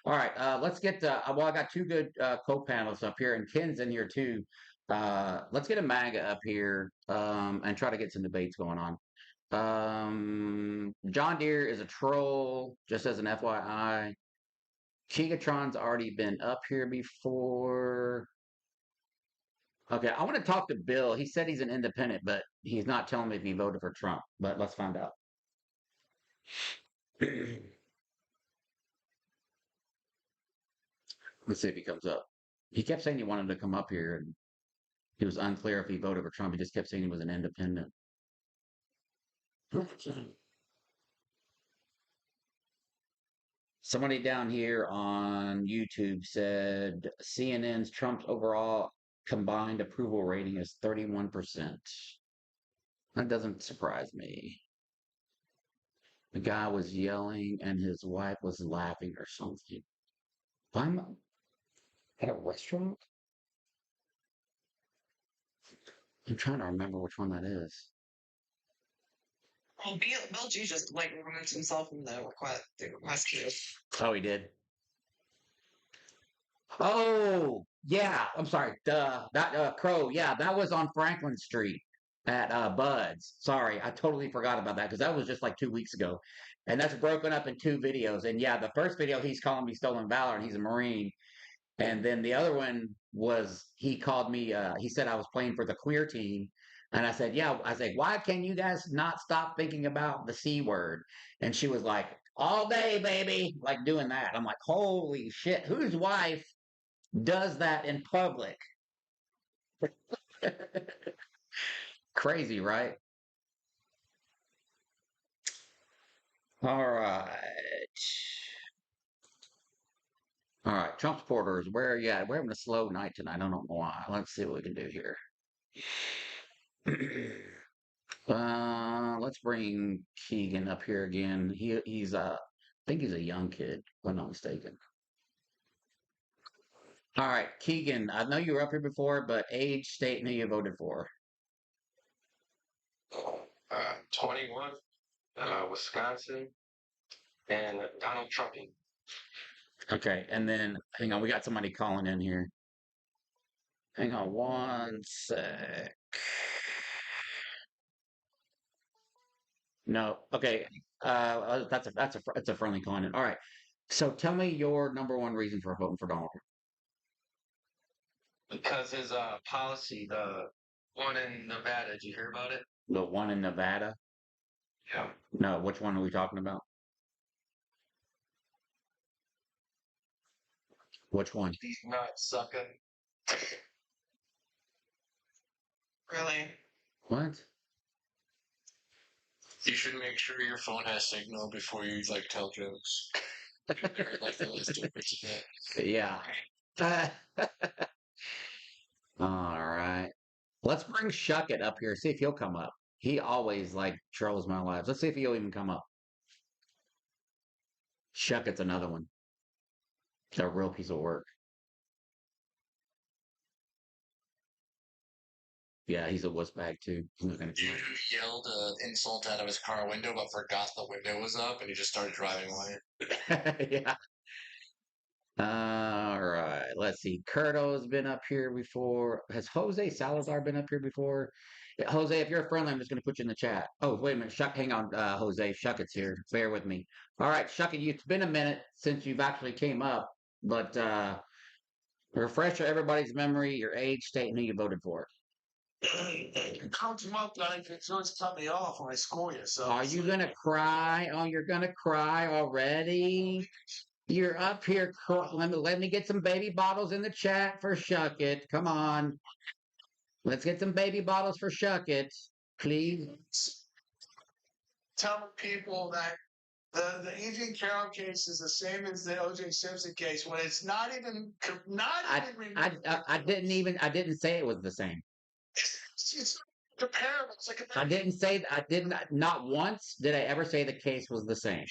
All right, let's get. I got two good co-panelists up here, and Ken's in here too. Let's get a MAGA up here and try to get some debates going on. John Deere is a troll, just as an FYI. Gigatron's already been up here before. Okay, I want to talk to Bill. He said he's an independent, but he's not telling me if he voted for Trump. But let's find out. Let's see if he comes up. He kept saying he wanted to come up here, and he was unclear if he voted for Trump. He just kept saying he was an independent. Somebody down here on YouTube said CNN's Trump's overall combined approval rating is 31%. That doesn't surprise me. The guy was yelling and his wife was laughing or something. I'm at a restaurant? I'm trying to remember which one that is. Well, Bill G just like removed himself from the request queue. Oh, he did. Oh, yeah. I'm sorry. That Crow. Yeah, that was on Franklin Street at Bud's. Sorry, I totally forgot about that because that was just like 2 weeks ago, and that's broken up in two videos. And yeah, the first video he's calling me stolen valor, and he's a Marine. And then the other one was he called me. He said I was playing for the queer team, and I said, "Yeah." I said, "Why can you guys not stop thinking about the C word?" And she was like, "All day, baby," like doing that. I'm like, "Holy shit! Whose wife does that in public?" Crazy, right? All right. All right, Trump supporters, where are you at? We're having a slow night tonight. I don't know why. Let's see what we can do here. Let's bring Keegan up here again. He's I think he's a young kid, if I'm not mistaken. All right, Keegan, I know you were up here before, but age, state, and who you voted for. 21, Wisconsin, and Donald Trump. Okay, and then hang on, we got somebody calling in here. Hang on one sec. No, okay. That's a friendly comment. All right. So tell me your number one reason for voting for Donald Trump. Because his policy, the one in Nevada, did you hear about it? The one in Nevada? Yeah. No, which one are we talking about? Which one? He's not sucking. Really? What? You should make sure your phone has signal before you like tell jokes. Like the list of that. Yeah. All right. Let's bring Shuckett up here, see if he'll come up. He always like trolls my lives. Let's see if he'll even come up. Shuckett's another one. It's a real piece of work. Yeah, he's a wuss bag too. He's not gonna You yelled an insult out of his car window, but forgot the window was up, and he just started driving away. Yeah. All right. Let's see. Curto's been up here before. Has Jose Salazar been up here before? Yeah, Jose, if you're friendly, I'm just going to put you in the chat. Oh, wait a minute. Hang on, Jose. Shuckett's here. Bear with me. All right, Shuckett, it's been a minute since you've actually came up, but refresh everybody's memory, your age, state, and who you voted for. Count him up, like it's always cut me off when I score you. So Are you going to cry? Oh, you're going to cry already? You're up here. Let me get some baby bottles in the chat for Shuckett. Come on. Let's get some baby bottles for Shuckett, please. tell people that the Adrian Carroll case is the same as the O.J. Simpson case when it's not even I didn't say it was the same. it's comparable. It's like I didn't say I didn't not once did I ever say the case was the same.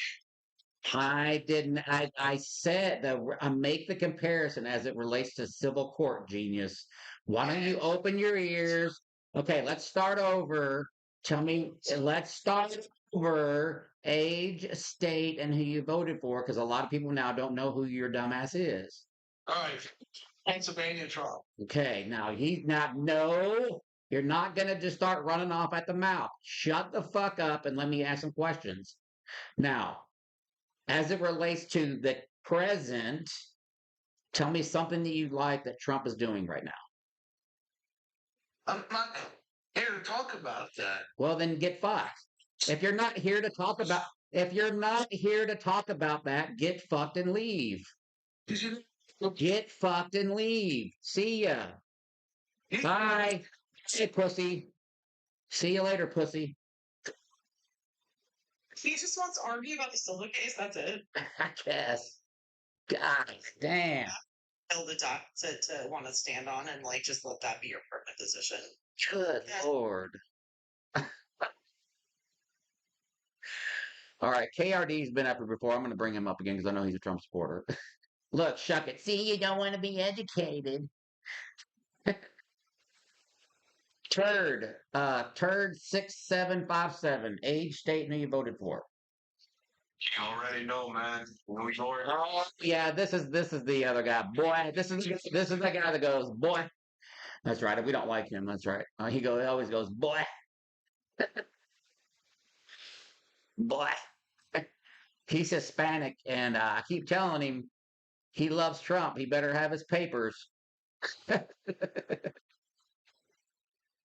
I didn't. I said that I make the comparison as it relates to civil court, genius. Why don't you open your ears? Okay, let's start over. Tell me. Let's start over. Age, state, and who you voted for, because a lot of people now don't know who your dumbass is. all right. Pennsylvania Trump. Okay, now he's not. No, you're not gonna just start running off at the mouth. Shut the fuck up and let me ask some questions. Now, as it relates to the present, tell me something that you like that Trump is doing right now. I'm not here to talk about that. Well, then get fucked. If you're not here to talk about that, get fucked and leave. Get fucked and leave. See ya. Bye. Hey, pussy. See you later, pussy. He just wants to argue about the Silva case. That's it. I guess. God damn. Build a doc to want to stand on and like just let that be your permanent position. Good Lord. All right, KRD's been up here before. I'm going to bring him up again because I know he's a Trump supporter. Look, Shuckett. See, you don't want to be educated. Turd 6757. Age, state, and who you voted for. You already know, man. New York. Oh, yeah, this is the other guy. Boy, this is the guy that goes, boy. That's right. We don't like him. That's right. He always goes, boy. Boy. He's Hispanic, and I keep telling him he loves Trump. He better have his papers. All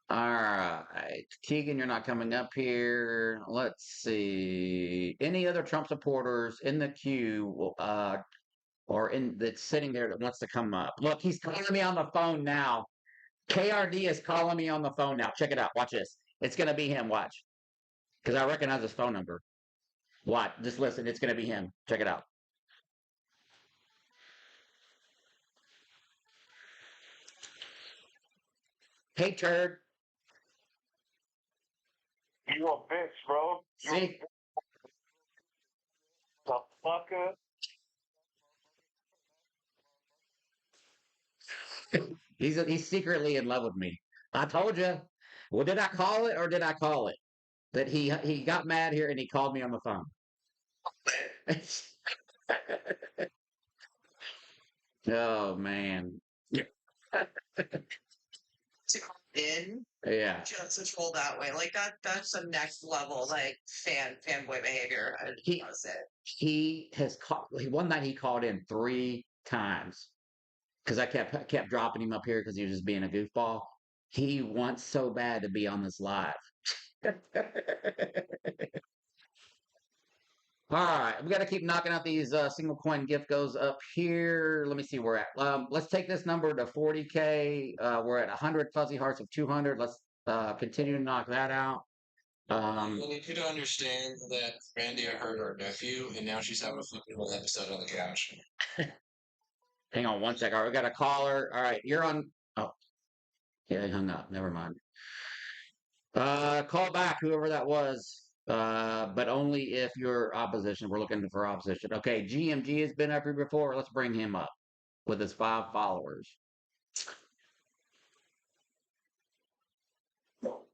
right. Keegan, you're not coming up here. Let's see. Any other Trump supporters in the queue or in that's sitting there that wants to come up? Look, he's calling me on the phone now. KRD is calling me on the phone now. Check it out. Watch this. It's going to be him. Watch. Because I recognize his phone number. What? Just listen. It's going to be him. Check it out. Hey, turd. You a bitch, bro. See? The fucker. He's secretly in love with me. I told you. Well, did I call it or did I call it? That he got mad here and he called me on the phone. Oh man. To come in Yeah. just to troll that way. Like that's the next level, like fanboy behavior. I He want to say. he has called one night he called in 3 times because I kept dropping him up here because he was just being a goofball. He wants so bad to be on this live. All right, we got to keep knocking out these single coin gift goes up here. Let me see where we're at. Let's take this number to 40K. We're at 100 fuzzy hearts of 200. Let's continue to knock that out. I need you to understand that Randy hurt her nephew, and now she's having a fucking whole episode on the couch. Hang on one second. All right, we got a caller. All right, you're on. Oh, yeah, he hung up. Never mind. Call back whoever that was. But only if you're opposition. We're looking for opposition. Okay, GMG has been up here before. Let's bring him up with his 5 followers. All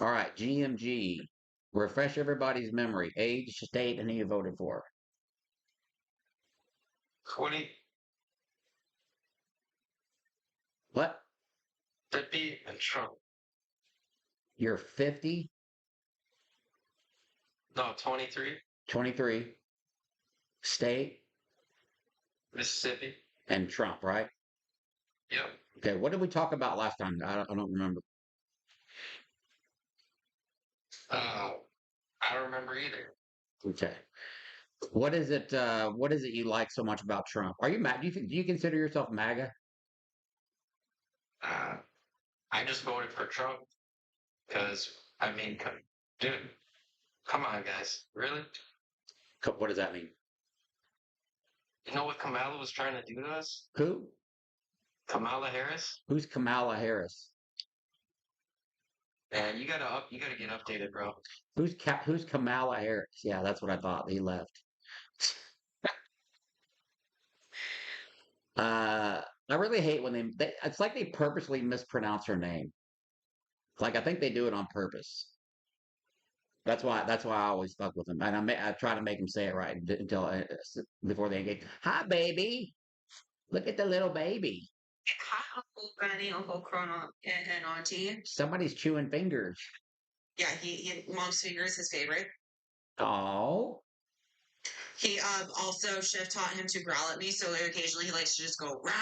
right, GMG. Refresh everybody's memory. Age, state, and who you voted for. 20, What? 50, and Trump. You're 50, No, 23, 23, state, Mississippi. and Trump, right? Yep. Okay, what did we talk about last time? I don't remember. I don't remember either. Okay. What is it you like so much about Trump? Are you mad? Do you consider yourself MAGA? I just voted for Trump because, I mean, dude, come on, guys. Really? What does that mean? You know what Kamala was trying to do to us? Who? Kamala Harris? Who's Kamala Harris? Man, you gotta get updated, bro. Who's Kamala Harris? Yeah, that's what I thought. He left. I really hate when it's like they purposely mispronounce her name. Like I think they do it on purpose. That's why I always fuck with them, and I try to make them say it right until before they engage. Hi, baby. Look at the little baby. Hi, Uncle Granny, Uncle Chrono, and Auntie. Somebody's chewing fingers. Yeah, he Mom's finger is his favorite. Oh, He also Chef taught him to growl at me, so occasionally he likes to just go rah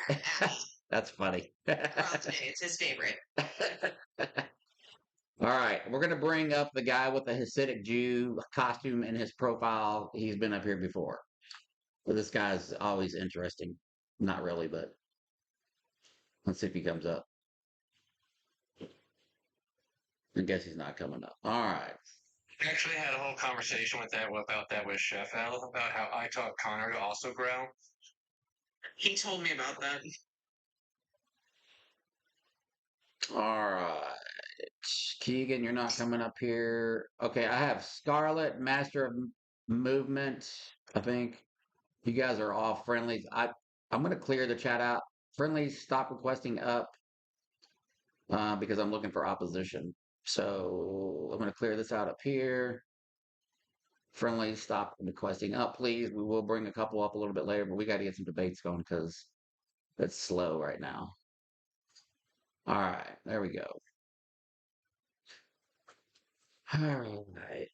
at me that's funny. throughout the day. It's his favorite. All right, we're gonna bring up the guy with the Hasidic Jew costume in his profile. He's been up here before. Well, this guy's always interesting. Not really, but let's see if he comes up. I guess he's not coming up. All right. I actually had a whole conversation about that with Chef Al about how I taught Connor to also growl. He told me about that. All right. Keegan, you're not coming up here. Okay, I have Scarlet, Master of Movement. I think you guys are all friendlies. I'm gonna clear the chat out. Friendlies, stop requesting up because I'm looking for opposition. So I'm gonna clear this out up here. Friendly, stop requesting up, please. We will bring a couple up a little bit later, but we got to get some debates going because it's slow right now. All right, there we go. All right.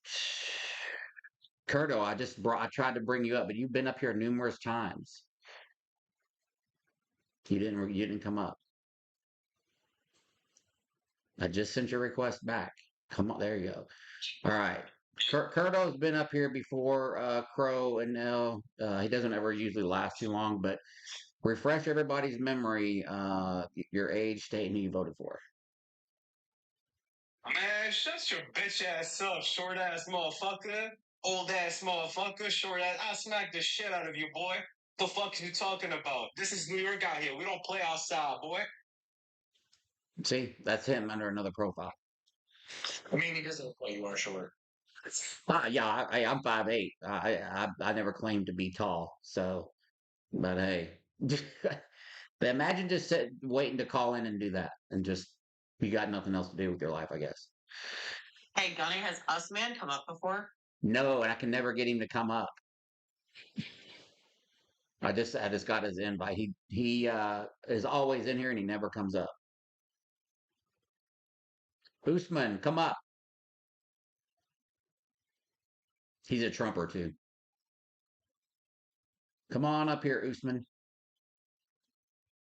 Curto, I tried to bring you up, but you've been up here numerous times. You didn't come up. I just sent your request back. Come on, there you go. All right. Curto's been up here before, Crow and Nell. He doesn't ever usually last too long, but refresh everybody's memory, your age, state, and who you voted for. Man, shut your bitch ass up, short ass motherfucker. Old ass motherfucker, short ass. I smacked the shit out of you, boy. The fuck you talking about? This is New York out here. We don't play outside, boy. See, that's him under another profile. I mean, he doesn't play you are short. Yeah, I'm 5'8". I never claimed to be tall, so, but hey, but imagine just waiting to call in and do that, and just you got nothing else to do with your life, I guess. Hey, Gunny, has Us Man come up before? No, and I can never get him to come up. I just got his invite. He is always in here and he never comes up. Usman, come up. He's a Trumper too. Come on up here, Usman.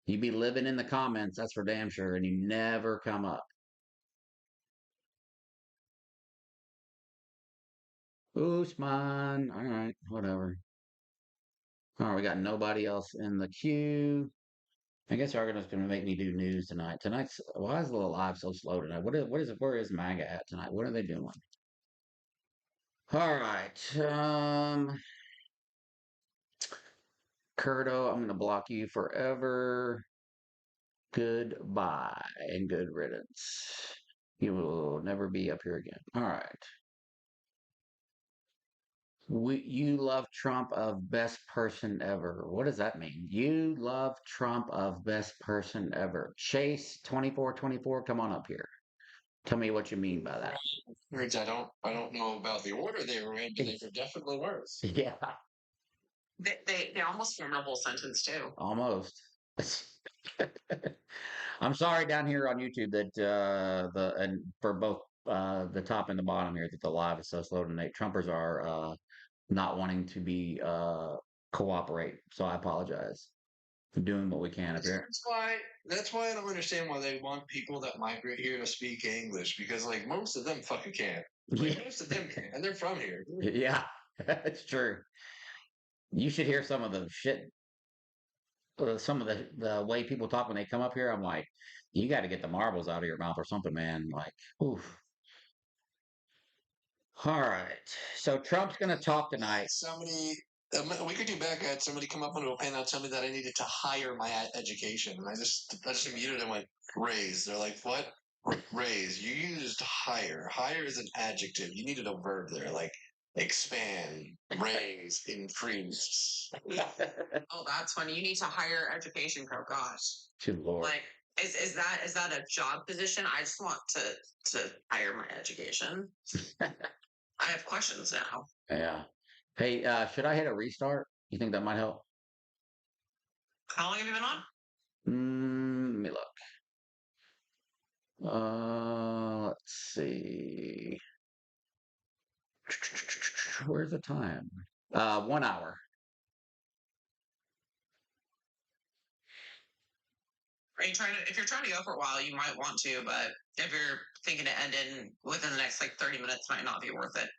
You be living in the comments, that's for damn sure, and you never come up. Usman. All right, whatever. All right, we got nobody else in the queue. I guess Argonau's going to make me do news tonight. Why is the live so slow tonight? Where is MAGA at tonight? What are they doing? All right. Curto, I'm going to block you forever. Goodbye and good riddance. You will never be up here again. All right. You love Trump of best person ever. What does that mean? You love Trump of best person ever. Chase 2424, come on up here. Tell me what you mean by that. Words I don't know about the order they were in, but they were definitely words. Yeah, They almost form a whole sentence too. almost. I'm sorry down here on YouTube that and for both the top and the bottom here that the live is so slow tonight. Trumpers are not wanting to be cooperate. So I apologize. We're doing what we can up here. That's why I don't understand why they want people that migrate here to speak English, because like most of them fucking can't. Like, most of them can't, and they're from here. Yeah, it's true. You should hear some of the shit, some of the way people talk when they come up here. I'm like, you got to get the marbles out of your mouth or something, man. Like, oof. All right. So Trump's going to talk tonight. We could do back at somebody come up onto a panel and tell me that I needed to hire my education, and I just muted and went raise. They're like, what? Raise. You used hire. Hire is an adjective. You needed a verb there, like expand, raise, increase. Oh, that's funny. You need to hire education pro. Gosh, Good Lord. like is that a job position? I just want to hire my education. I have questions now. Yeah. Hey, should I hit a restart? You think that might help? How long have you been on? Let me look. Let's see. Where's the time? 1 hour. Are you trying to? If you're trying to go for a while, you might want to, but if you're thinking to end in within the next like 30 minutes, might not be worth it.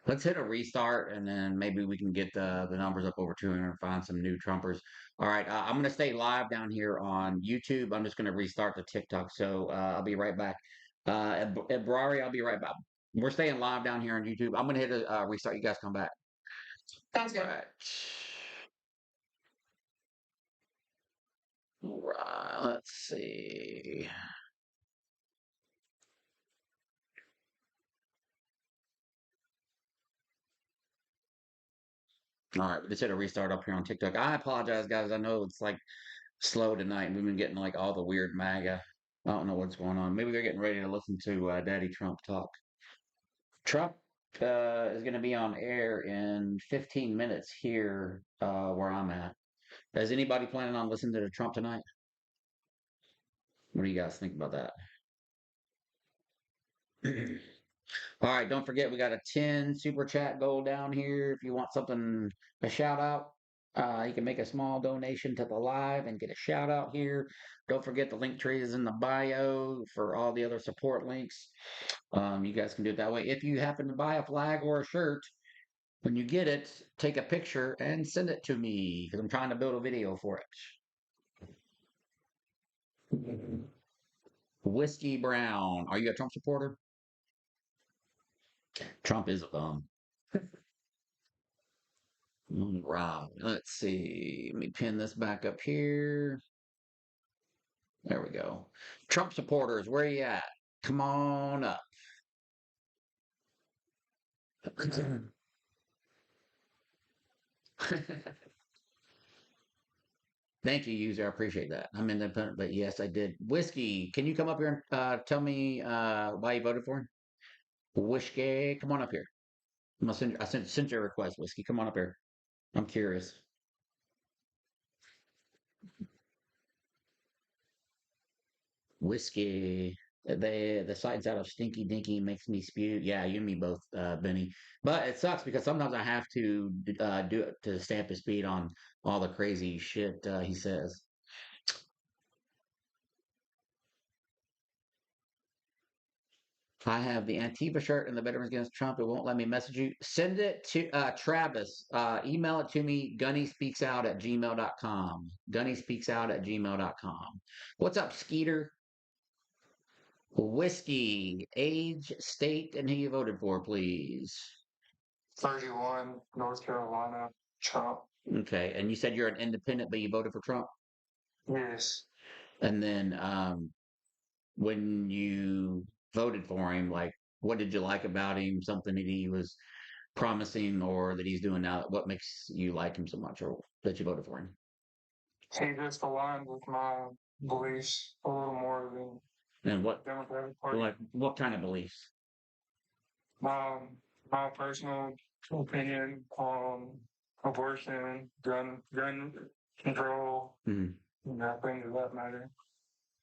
Let's hit a restart and then maybe we can get the numbers up over 200 and find some new Trumpers. All right, I'm going to stay live down here on YouTube. I'm just going to restart the TikTok. So I'll be right back. At Brari, I'll be right back. We're staying live down here on YouTube. I'm going to hit a restart. You guys come back. Sounds good. All right, let's see. All right, we just hit a restart up here on TikTok. I apologize, guys. I know it's like slow tonight. We've been getting like all the weird MAGA. I don't know what's going on. Maybe they're getting ready to listen to Daddy Trump talk. Trump is going to be on air in 15 minutes here where I'm at. Is anybody planning on listening to Trump tonight? What do you guys think about that? All right, don't forget we got a 10 super chat goal down here. If you want something, a shout out, you can make a small donation to the live and get a shout out here. Don't forget the link tree is in the bio for all the other support links. You guys can do it that way. If you happen to buy a flag or a shirt, when you get it, take a picture and send it to me because I'm trying to build a video for it. Whiskey Brown, are you a Trump supporter? Trump is a bum. Right, let's see. Let me pin this back up here. There we go. Trump supporters, where you at? Come on up. Thank you, user. I appreciate that. I'm independent, but yes, I did. Whiskey, can you come up here and tell me why you voted for him? Whiskey, come on up here. I sent you a request, Whiskey. Come on up here. I'm curious. Whiskey. The side's out of Stinky Dinky makes me spew. Yeah, you and me both, Benny. But it sucks because sometimes I have to do it to stamp his speed on all the crazy shit he says. I have the Antifa shirt and the Veterans Against Trump. It won't let me message you. Send it to Travis. Email it to me, gunnyspeaksout@gmail.com. Gunnyspeaksout@gmail.com. What's up, Skeeter? Whiskey, age, state, and who you voted for, please. 31, North Carolina, Trump. Okay, and you said you're an independent, but you voted for Trump. Yes. And then when you voted for him, like, what did you like about him? Something that he was promising or that he's doing now? What makes you like him so much, or that you voted for him? He just aligned with my beliefs a little more than And what, Democratic Party. like, what kind of beliefs? My personal opinion on abortion, gun control, Mhm. things of that matter.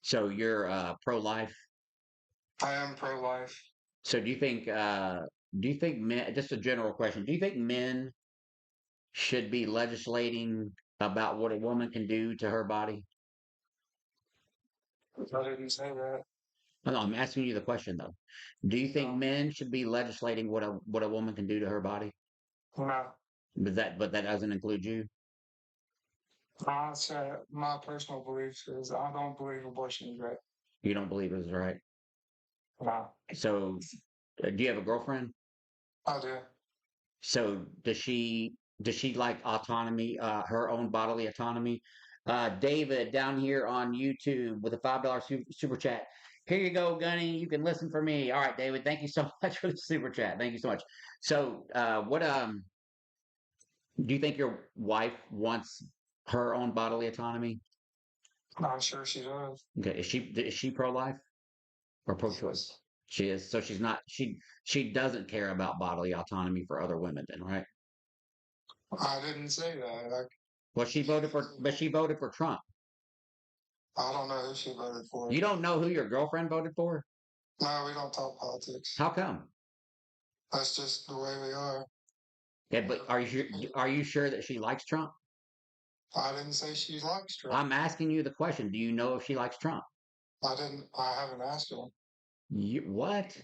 So you're pro-life. I am pro-life. So do you think men? Just a general question. Do you think men should be legislating about what a woman can do to her body? I didn't say that. No, I'm asking you the question though. Do you think No. men should be legislating what a woman can do to her body? No. But that doesn't include you. I said my personal beliefs is I don't believe abortion is right. You don't believe it is right. No. So, do you have a girlfriend? I do. So does she like autonomy, her own bodily autonomy? David down here on YouTube with a $5 super chat. Here you go, Gunny. You can listen for me. All right, David. Thank you so much for the super chat. Thank you so much. So, what do you think your wife wants her own bodily autonomy? I'm sure she does. Okay, is she pro-life or pro-choice? She is. So she's not. She doesn't care about bodily autonomy for other women, then, right? I didn't say that. Well, but she voted for Trump. I don't know who she voted for. You don't know who your girlfriend voted for? No, we don't talk politics. How come? That's just the way we are. Yeah, but are you sure that she likes Trump? I didn't say she likes Trump. I'm asking you the question. Do you know if she likes Trump? I haven't asked her. What?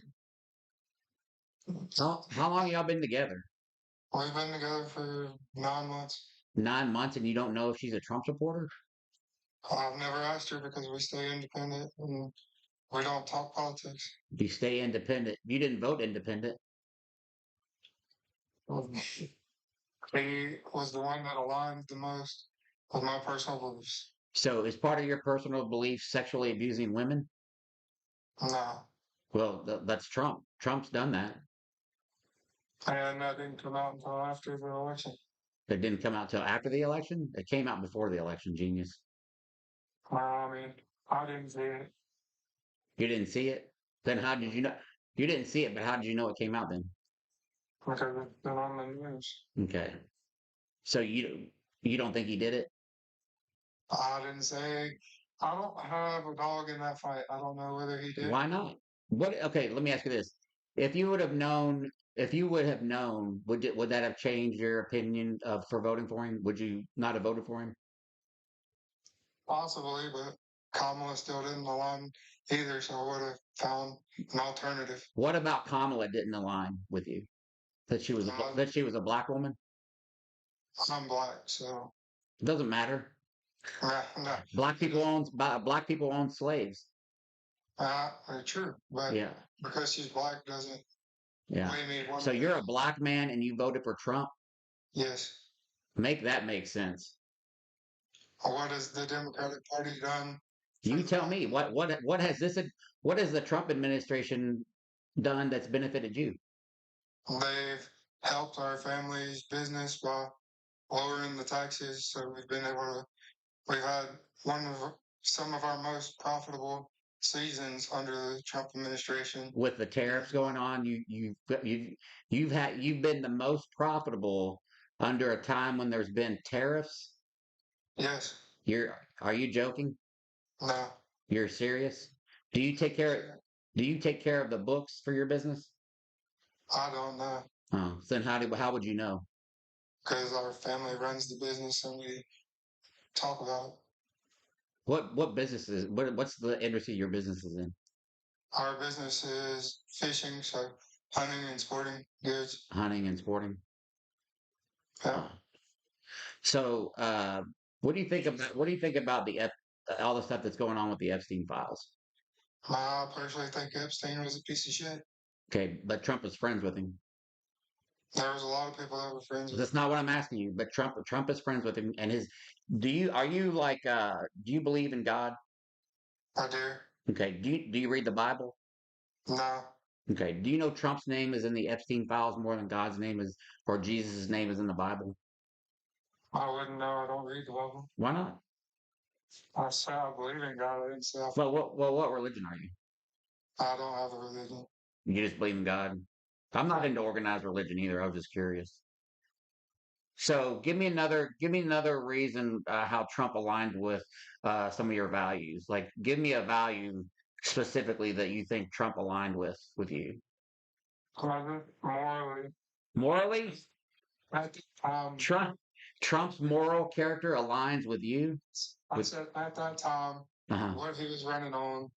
How long y'all been together? We've been together for 9 months. 9 months, and you don't know if she's a Trump supporter? I've never asked her because we stay independent and we don't talk politics. You stay independent. You didn't vote independent. He was the one that aligned the most with my personal beliefs. So is part of your personal belief sexually abusing women? No. Well, that's Trump. Trump's done that. And that didn't come out until after the election. It didn't come out till after the election? It came out before the election, genius. I mean, I didn't see it. You didn't see it? Then how did you know? You didn't see it, but how did you know it came out then? Because it's been on the news. Okay. So you don't think he did it? I didn't say. I don't have a dog in that fight. I don't know whether he did. Why not? What? Okay, let me ask you this: if you would have known, would that have changed your opinion of for voting for him? Would you not have voted for him? Possibly, but Kamala still didn't align either, so I would have found an alternative. What about Kamala didn't align with you? That she was a black woman? I'm black, so It doesn't matter. no. Black people own slaves. True, but Yeah. because she's black doesn't Yeah. weigh me one So way. you're a black man and you voted for Trump? Yes. Make that make sense. What has the Democratic Party done? You tell me what has the Trump administration done that's benefited you? They've helped our family's business by lowering the taxes, so we've had some of our most profitable seasons under the Trump administration. With the tariffs going on, you've been the most profitable under a time when there's been tariffs. Yes. Are you joking? No. You're serious? Do you take care of the books for your business? I don't know. Oh, so then how would you know? Because our family runs the business and we talk about it. What businesses? What's the industry your business is in? Our business is fishing, so hunting and sporting goods. Hunting and sporting. Yeah. So, what do you think about all the stuff that's going on with the Epstein files? I personally think Epstein was a piece of shit. Okay, but Trump is friends with him. There was a lot of people that were friends with That's him. not what I'm asking you. But Trump is friends with him, and his. Do you believe in God? I do. Okay. Do you read the Bible? No. Okay. Do you know Trump's name is in the Epstein files more than God's name is, or Jesus' name is in the Bible? I wouldn't know. I don't read the Bible. Why not? I say I believe in God. I didn't say What religion are you? I don't have a religion. You just believe in God? I'm not into organized religion either. I was just curious. So give me another reason how Trump aligned with some of your values. Like, give me a value specifically that you think Trump aligned with you. Morally. Morally, At the time, Trump's moral character aligns with you. I said at that time, Uh-huh. what he was running on.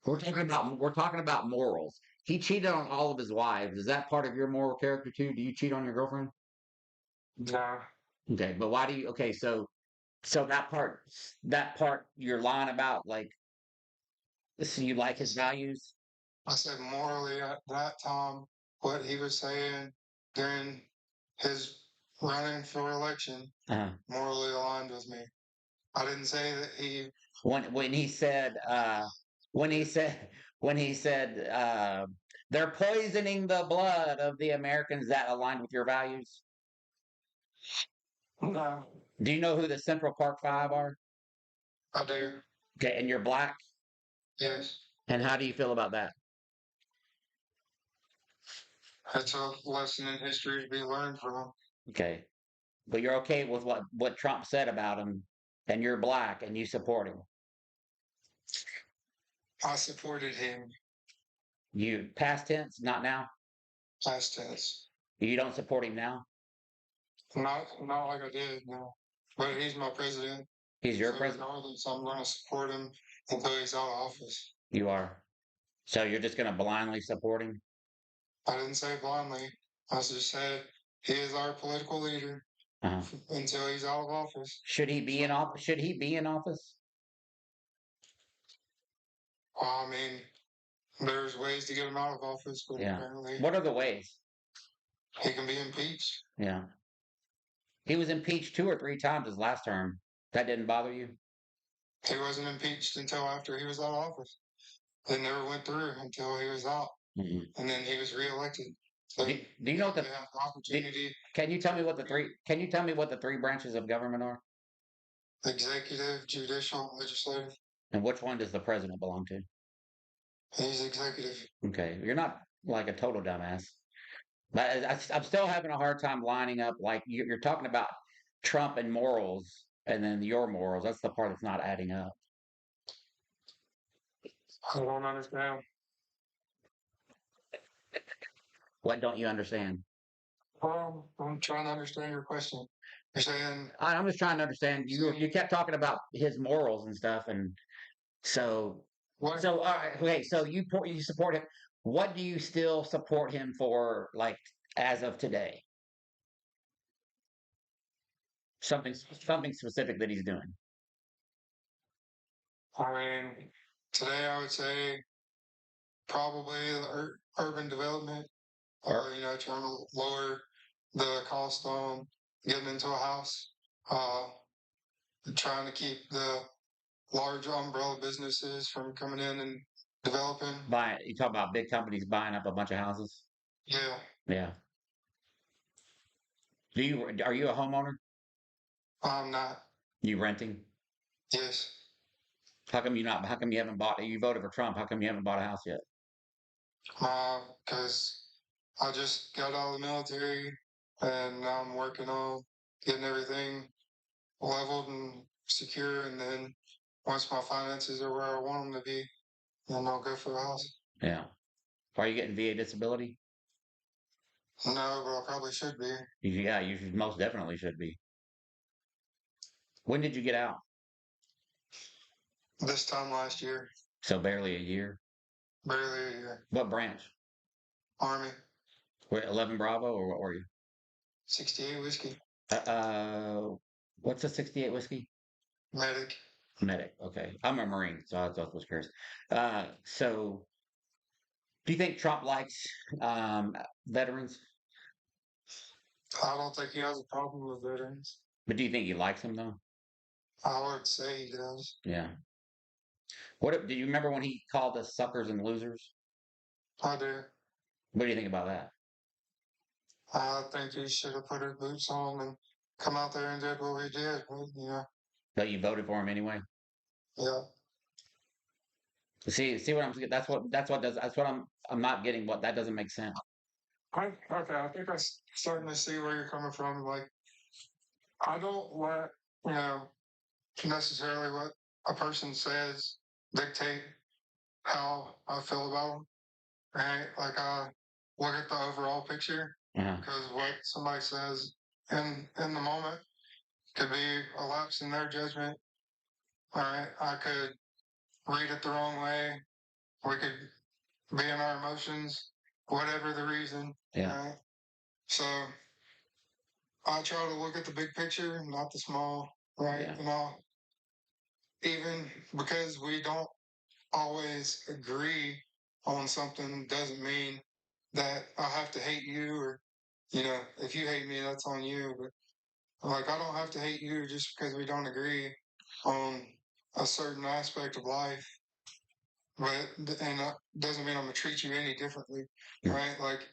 We're talking about morals. He cheated on all of his wives. Is that part of your moral character too? Do you cheat on your girlfriend? No. Okay, but why do you? Okay, so that part you're lying about, like, so you like his values. I said morally at that time, what he was saying during his running for election Uh-huh. morally aligned with me. I didn't say that he. When he said when he said when he said they're poisoning the blood of the Americans, that aligned with your values. No. Do you know who the Central Park Five are? I do. Okay, and you're black. Yes. And how do you feel about that? It's a lesson in history to be learned from. Okay, but you're okay with what Trump said about him, and you're black and you support him. I supported him. You past tense, not now. Past tense. You don't support him now. Not like I did, no. But he's my president. He's your So president. regardless, I'm going to support him until he's out of office. You are. So you're just going to blindly support him? I didn't say blindly. I just said he is our political leader Uh-huh. until he's out of office. Should he be in office? Should he be in office? Well, I mean, there's ways to get him out of office, but Yeah. apparently What are the ways? he can be impeached. Yeah. He was impeached 2 or 3 times his last term. That didn't bother you? He wasn't impeached until after he was out of office. It never went through until he was out, Mm-hmm. and then he was reelected. So Do you know what they have the opportunity? Can you tell me what the 3 branches of government are? Executive, judicial, legislative. And which one does the president belong to? He's executive. Okay, you're not like a total dumbass. But I'm still having a hard time lining up. Like, you're talking about Trump and morals, and then your morals. That's the part that's not adding up. I don't understand. What don't you understand? Well, I'm trying to understand your question. You're saying I'm just trying to understand. You kept talking about his morals and stuff, and so what? all right, okay. So you support him. What do you still support him for, like, as of today? Something specific that he's doing. I mean, today I would say probably the urban development, or trying to lower the cost on getting into a house. Trying to keep the large umbrella businesses from coming in and developing. You talk about big companies buying up a bunch of houses. Yeah. Yeah. Are you a homeowner? I'm not. You renting? Yes. How come you not? How come you haven't bought? You voted for Trump. How come you haven't bought a house yet? Because I just got out of the military and now I'm working on getting everything leveled and secure. And then once my finances are where I want them to be, then I'll go for the house. Yeah. Are you getting VA disability? No, but I probably should be. Yeah, you should, most definitely should be. When did you get out? This time last year, So barely a year. barely a year. What branch? Army, Where 11 Bravo or what were you? 68 whiskey, What's a 68 whiskey? medic. Medic. Okay. I'm a Marine, so I was curious. So do you think Trump likes veterans? I don't think he has a problem with veterans. But do you think he likes them though? I would say he does. Yeah. Do you remember when he called us suckers and losers? I do. What do you think about that? I think he should have put his boots on and come out there and did what he did. But you voted for him anyway? Yeah. See what I'm that's what I'm not getting what that doesn't make sense. Okay, I think I'm starting to see where you're coming from. Like, I don't let, necessarily what a person says dictate how I feel about them, right? Like, I look at the overall picture Uh-huh. because what somebody says in the moment could be a lapse in their judgment. All right, I could read it the wrong way. We could be in our emotions, whatever the reason. Yeah. Right? So I try to look at the big picture, not the small. Right? Yeah. And even because we don't always agree on something doesn't mean that I have to hate you or, if you hate me, that's on you. But like, I don't have to hate you just because we don't agree on a certain aspect of life. But, and that doesn't mean I'm going to treat you any differently. Right? Like,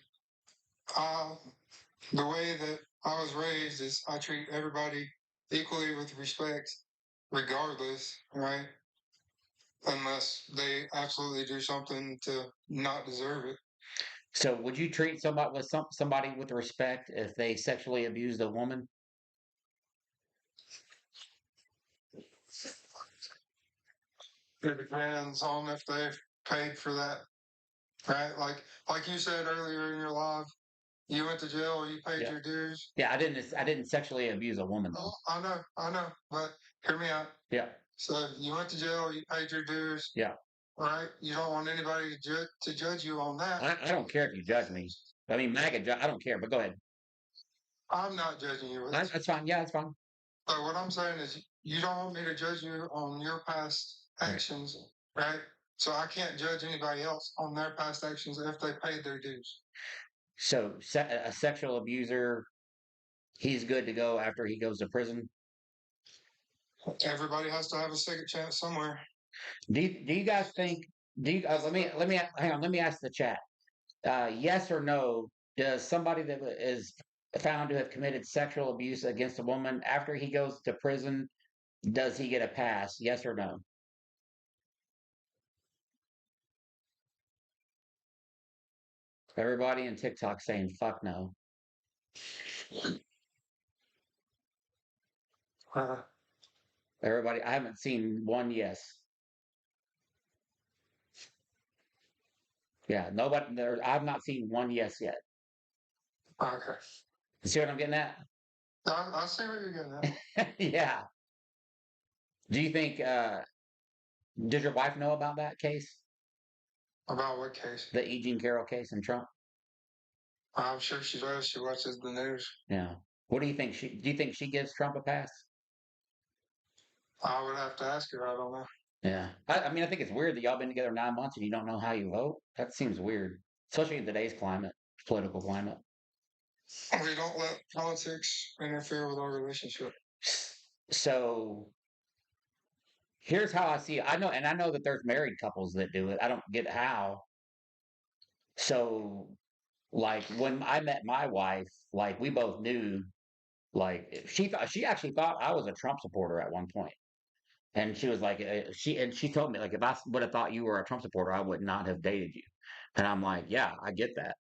the way that I was raised is I treat everybody equally with respect, regardless, right? Unless they absolutely do something to not deserve it. So would you treat somebody with respect if they sexually abused a woman? It depends on if they've paid for that, right? Like you said earlier in your live, you went to jail, you paid your dues. Yeah, I didn't sexually abuse a woman though. Oh, I know, but hear me out. Yeah. So you went to jail, you paid your dues. Yeah. Right? You don't want anybody to judge you on that. I don't care if you judge me. I mean, I don't care, but go ahead. I'm not judging you. That's fine. Yeah, that's fine. So what I'm saying is, you don't want me to judge you on your past actions, right? So I can't judge anybody else on their past actions if they paid their dues. So a sexual abuser, he's good to go after he goes to prison. Everybody has to have a second chance somewhere. Do you guys think? Let me hang on. Let me ask the chat. Yes or no? Does somebody that is found to have committed sexual abuse against a woman after he goes to prison, does he get a pass? Yes or no? Everybody in TikTok saying fuck no. Everybody, I haven't seen one yes. Yeah, nobody there. I've not seen one yes yet. Okay. You see what I'm getting at? I see what you're getting at. Yeah. Do you think? Does your wife know about that case? About what case? The E. Jean Carroll case and Trump? I'm sure she does. She watches the news. Yeah. What do you think? Do you think she gives Trump a pass? I would have to ask her. I don't know. Yeah. I mean, I think it's weird that y'all been together 9 months and you don't know how you vote. That seems weird, especially in today's political climate. We don't let politics interfere with our relationship. So here's how I see it. I know that there's married couples that do it. I don't get how. So, like when I met my wife, like we both knew, like she actually thought I was a Trump supporter at one point. And she was like, she told me like if I would have thought you were a Trump supporter, I would not have dated you. And I'm like, yeah, I get that.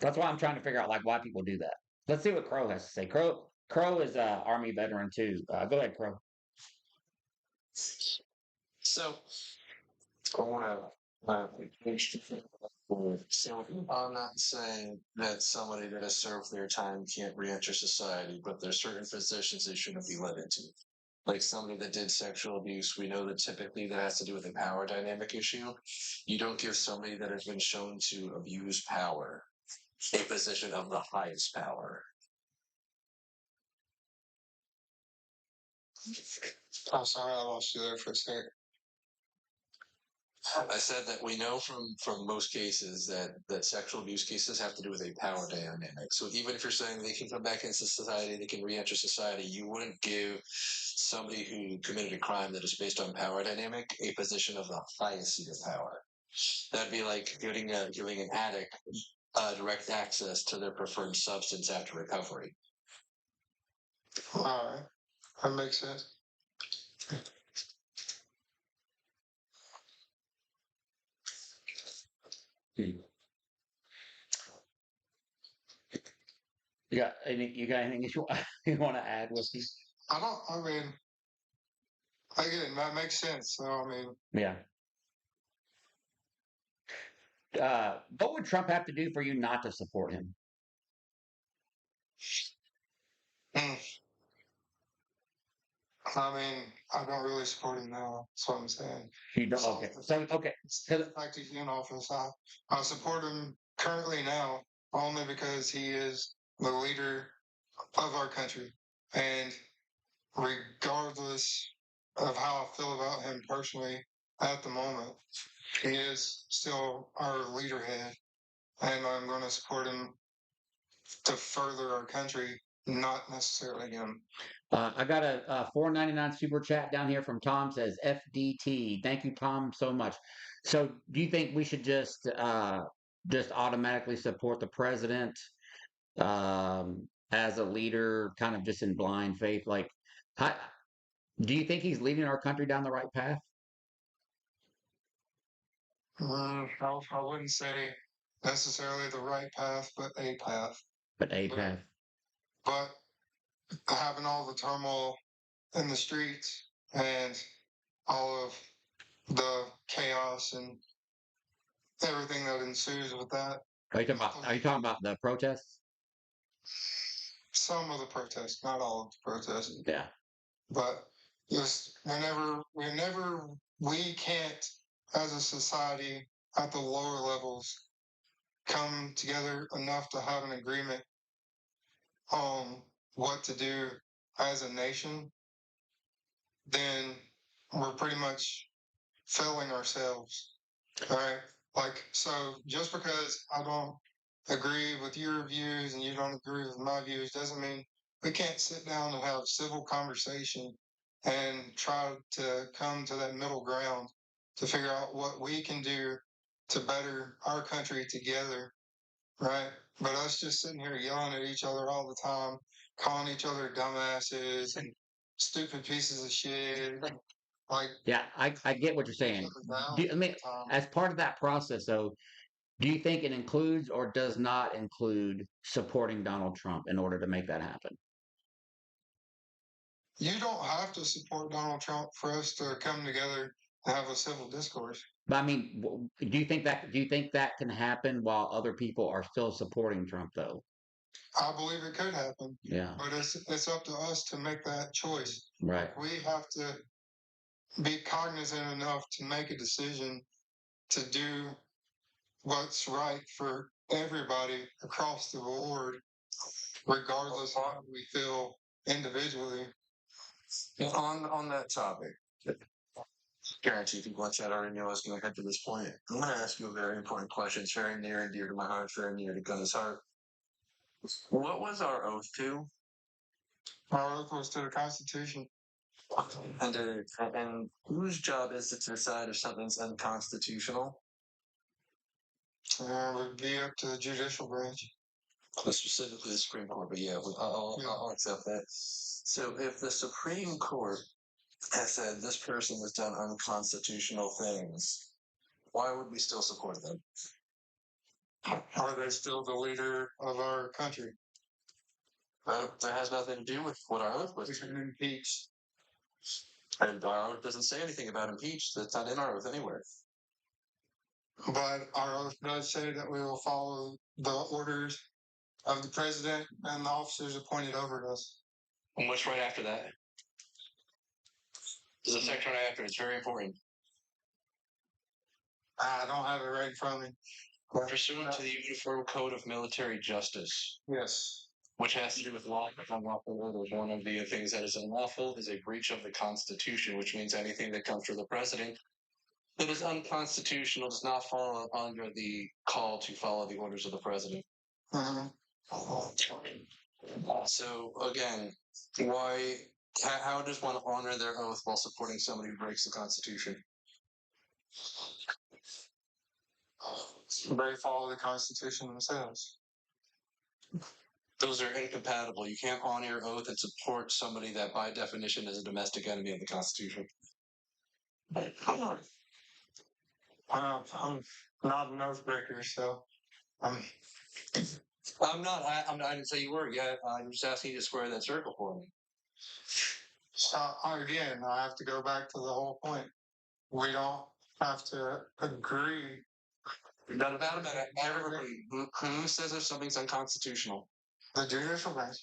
That's why I'm trying to figure out like why people do that. Let's see what Crow has to say. Crow is a Army veteran too. Go ahead, Crow. So, I want so I'm not saying that somebody that has served their time can't reenter society, but there's certain positions they shouldn't be led into. Like somebody that did sexual abuse, we know that typically that has to do with a power dynamic issue. You don't give somebody that has been shown to abuse power a position of the highest power. I'm sorry, I lost you there for a second. I said that we know from most cases that sexual abuse cases have to do with a power dynamic. So even if you're saying they can come back into society, they can re-enter society, you wouldn't give somebody who committed a crime that is based on power dynamic a position of the highest seat of power. That'd be like giving an addict direct access to their preferred substance after recovery. All right, that makes sense. You got anything you want to add with these? I mean, again, that makes sense. So, I mean, Yeah. What would Trump have to do for you not to support him? mm, I don't really support him now. That's what I'm saying. You don't. Okay. So okay. The fact he's in office, I support him currently now only because he is the leader of our country. And regardless of how I feel about him personally at the moment, he is still our leaderhead. And I'm going to support him to further our country, not necessarily him. I got a $4.99 super chat down here from Tom. Says FDT. Thank you, Tom, so much. So, do you think we should just automatically support the president as a leader, kind of just in blind faith? Like, how, do you think he's leading our country down the right path? I wouldn't say necessarily the right path, but a path. But a path. But having all the turmoil in the streets and all of the chaos and everything that ensues with that. Are you talking about the protests? Some of the protests, not all of the protests. Yeah. But just whenever we can't, as a society at the lower levels, come together enough to have an agreement on what to do as a nation, then we're pretty much failing ourselves. All right. Like, so just because I don't agree with your views and you don't agree with my views doesn't mean we can't sit down and have civil conversation and try to come to that middle ground to figure out what we can do to better our country together. Right. But us just sitting here yelling at each other all the time, calling each other dumbasses and stupid pieces of shit. Like, Yeah, I get what you're saying. I mean, as part of that process, though, do you think it includes or does not include supporting Donald Trump in order to make that happen? you don't have to support Donald Trump for us to come together and have a civil discourse. But I mean, do you think that can happen while other people are still supporting Trump, though? I believe it could happen. Yeah. But it's up to us to make that choice. Right. We have to be cognizant enough to make a decision to do what's right for everybody across the board, regardless of how we feel individually. On that topic, guarantee people in chat already know I was going to head to this point. I'm going to ask you a very important question. It's very near and dear to my heart, very near to Gunna's heart. What was our oath to? Our oath was to the Constitution. And whose job is it to decide if something's unconstitutional? It would be up to the judicial branch. Specifically the Supreme Court, but yeah, I'll accept that. So if the Supreme Court I said, this person has done unconstitutional things. Why would we still support them? Are they still the leader of our country? That has nothing to do with what our oath was. We can impeach. And our oath doesn't say anything about impeach. That's not in our oath anywhere. But our oath does say that we will follow the orders of the president and the officers appointed over us. And what's right after that? There's a section right after. It's very important. I don't have it right in front of me. Pursuant to the Uniform Code of Military Justice, Yes. which has to do with lawful and unlawful orders. One of the things that is unlawful is a breach of the Constitution, which means anything that comes from the president that is unconstitutional does not fall under the call to follow the orders of the president. Mm-hmm. So again, why? How does one honor their oath while supporting somebody who breaks the Constitution? They follow the Constitution themselves. Those are incompatible. You can't honor your oath and support somebody that, by definition, is a domestic enemy of the Constitution. I'm not an oath breaker, so I'm not. I didn't say you were yet. I'm just asking you to square that circle for me. so again, I have to go back to the whole point. We don't have to agree. Not about it. Everybody who says if something's unconstitutional. The judicial branch.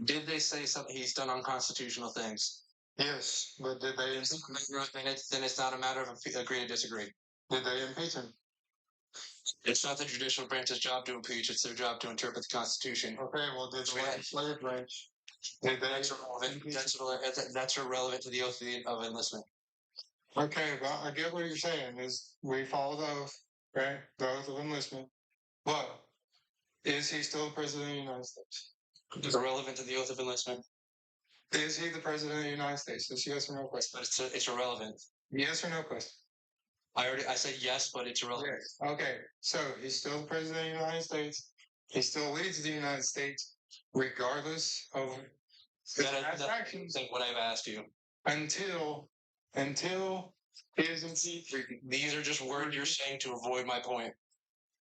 Did they say something? He's done unconstitutional things. Yes, but did they Then it's not a matter of agree to disagree. did they impeach him? It's not the judicial branch's job to impeach. It's their job to interpret the Constitution. Okay, well, did the Yeah. legislative branch? Did they? That's irrelevant. That's irrelevant to the oath of enlistment. Okay, but I get what you're saying. Is we follow the oath, right? The oath of enlistment. But is he still the president of the United States? It's irrelevant to the oath of enlistment. Is he the president of the United States? It's yes or no question. But it's irrelevant. Yes or no question. I said yes, but it's irrelevant. Yes. Okay, so he's still the president of the United States. He still leads the United States, regardless of his past actions. That's what I've asked you. Until he is impeached. These are just words you're saying to avoid my point.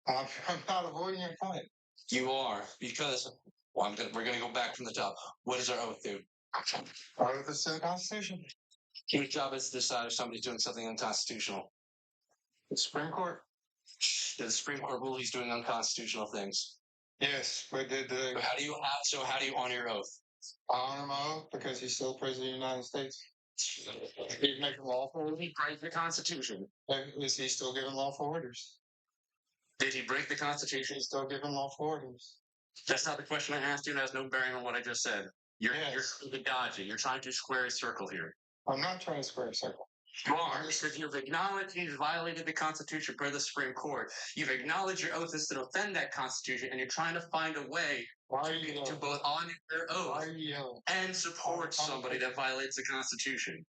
I'm not avoiding your point. You are, because we're going to go back from the top. What does our oath do? Our oath is to the Constitution. Whose job is to decide if somebody's doing something unconstitutional? The Supreme Court. Did the Supreme Court rule he's doing unconstitutional things? Yes, but did the How do you honor your oath? I honor my oath because he's still president of the United States. He's making lawful orders. He break the Constitution. Is he still giving lawful orders? Did he break the Constitution? He's still giving lawful orders. That's not the question I asked you. It has no bearing on what I just said. You're dodging. You're trying to square a circle here. I'm not trying to square a circle. You are, because you've acknowledged he's violated the Constitution per the Supreme Court. You've acknowledged your oath is to defend that Constitution, and you're trying to find a way to both honor your oath and support somebody that violates the Constitution.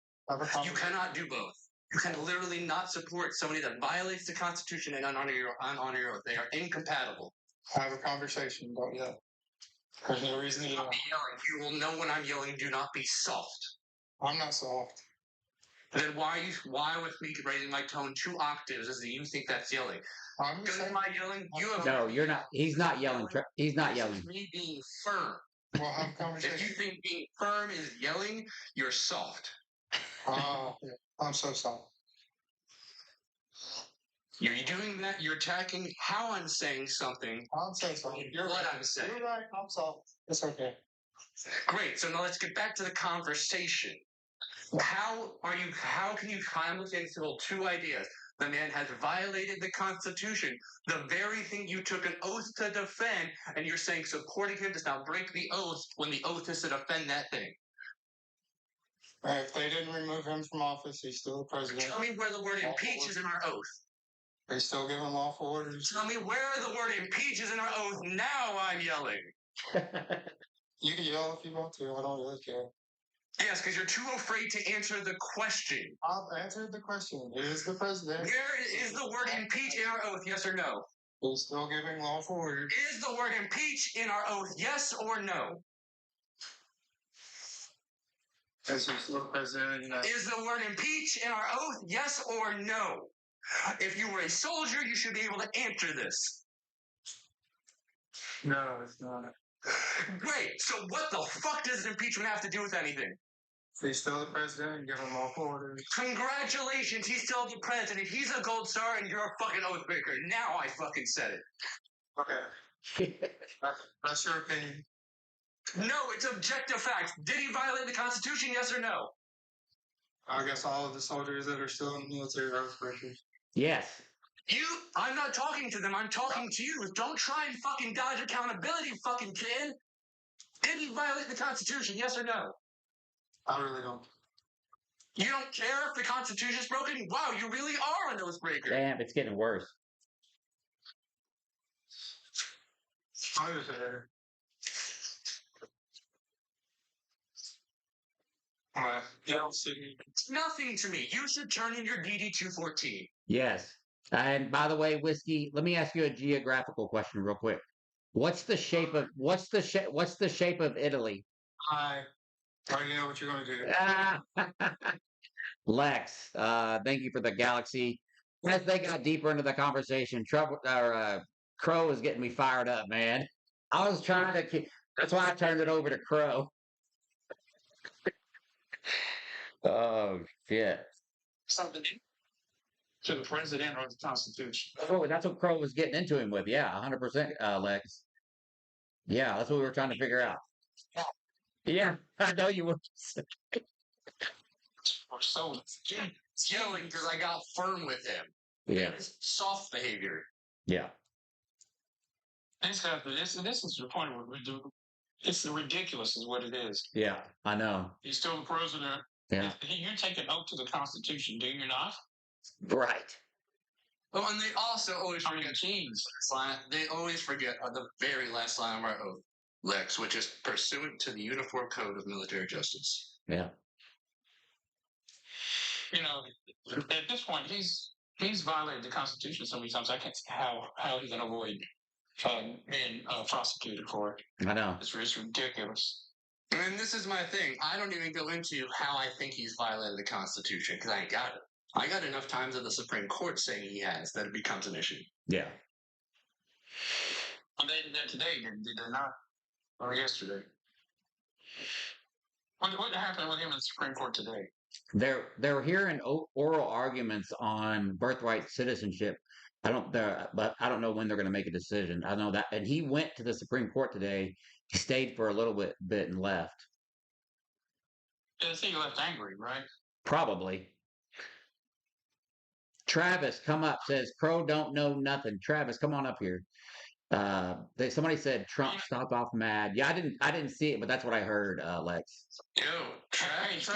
You cannot do both. You can literally not support somebody that violates the Constitution and honor your oath. They are incompatible. Have a conversation about that. There's no reason to Do not be yelling. You will know when I'm yelling. Do not be soft. I'm not soft. Then why with me raising my tone 2 octaves is that you think that's yelling? I'm Because saying, am I yelling? You have No, you're not. He's not yelling. He's not yelling. me being firm. we'll have a If you conversation. think being firm is yelling, you're soft. I'm so soft. You're doing that. You're attacking how I'm saying something. I'm so soft. You're What right. I'm saying. You're right. I'm soft. It's okay. Great. So now let's get back to the conversation. How can you simultaneously 2 ideas? The man has violated the Constitution, the very thing you took an oath to defend, and you're saying supporting him does not break the oath when the oath is to defend that thing. If they didn't remove him from office, he's still the president. Tell me where the word impeach is in our oath. He's still giving lawful orders. Tell me where the word impeach is in our oath. Now I'm yelling. You can yell if you want to. I don't really care. Yes, because you're too afraid to answer the question. I've answered the question. He is the president. Where is the word impeach in our oath? Yes or no? He's still giving lawful orders. Is the word impeach in our oath? Yes or no? As you still president, Is the word impeach in our oath, yes or no? If you were a soldier, you should be able to answer this. No, it's not. Great. So what the fuck does impeachment have to do with anything? He's still the president. Give him all orders. Congratulations, he's still the president. He's a gold star and you're a fucking oath breaker. Now I fucking said it. Okay. That's your opinion. No, it's objective facts. Did he violate the Constitution, yes or no? I guess all of the soldiers that are still in the military are oath breakers. Yes. I'm not talking to them, I'm talking to you. Don't try and fucking dodge accountability, fucking kid. Did he violate the Constitution, yes or no? I really don't. You don't care if the Constitution's broken? Wow, you really are an oath breaker. Damn, it's getting worse. I was there. It's nothing to me. You should turn in your DD 214. Yes. And by the way, Whiskey, let me ask you a geographical question real quick. What's the shape of Italy? I already know what you're going to do. Lex, thank you for the galaxy. As they got deeper into the conversation, Crow was getting me fired up, man. I was trying to keep, that's why I turned it over to Crow. Oh shit. Something to the president or the Constitution. Oh, that's what Crow was getting into him with. Yeah, 100%, Lex. Yeah, that's what we were trying to figure out. Yeah, I know you were. Or so. Yelling because I got firm with him. Yeah, It's soft behavior. yeah, This is the point where we do. It's ridiculous, is what it is. yeah. I know. He's still the president. Yeah, You take an oath to the Constitution, do you not? right. Oh, and they also always forget. Jeez. They always forget the very last line of our oath, Lex, which is pursuant to the Uniform Code of Military Justice. Yeah, You know, at this point, he's violated the Constitution so many times. I can't see how he can avoid being prosecuted for it. I know. It's ridiculous. And this is my thing. I don't even go into how I think he's violated the Constitution because I ain't got it. I got enough times at the Supreme Court saying he has that it becomes an issue. Yeah. Well, they did that today, did they not? Or yesterday? What happened with him in the Supreme Court today? They're hearing oral arguments on birthright citizenship. But I don't know when they're going to make a decision. I know that, and he went to the Supreme Court today. He stayed for a little bit and left. Yeah, I think he left angry, right? Probably. Travis, come up. Says Crow don't know nothing. Travis, come on up here. Somebody said Trump stopped off mad. Yeah, I didn't see it, but that's what I heard, Lex. Yo, Travis.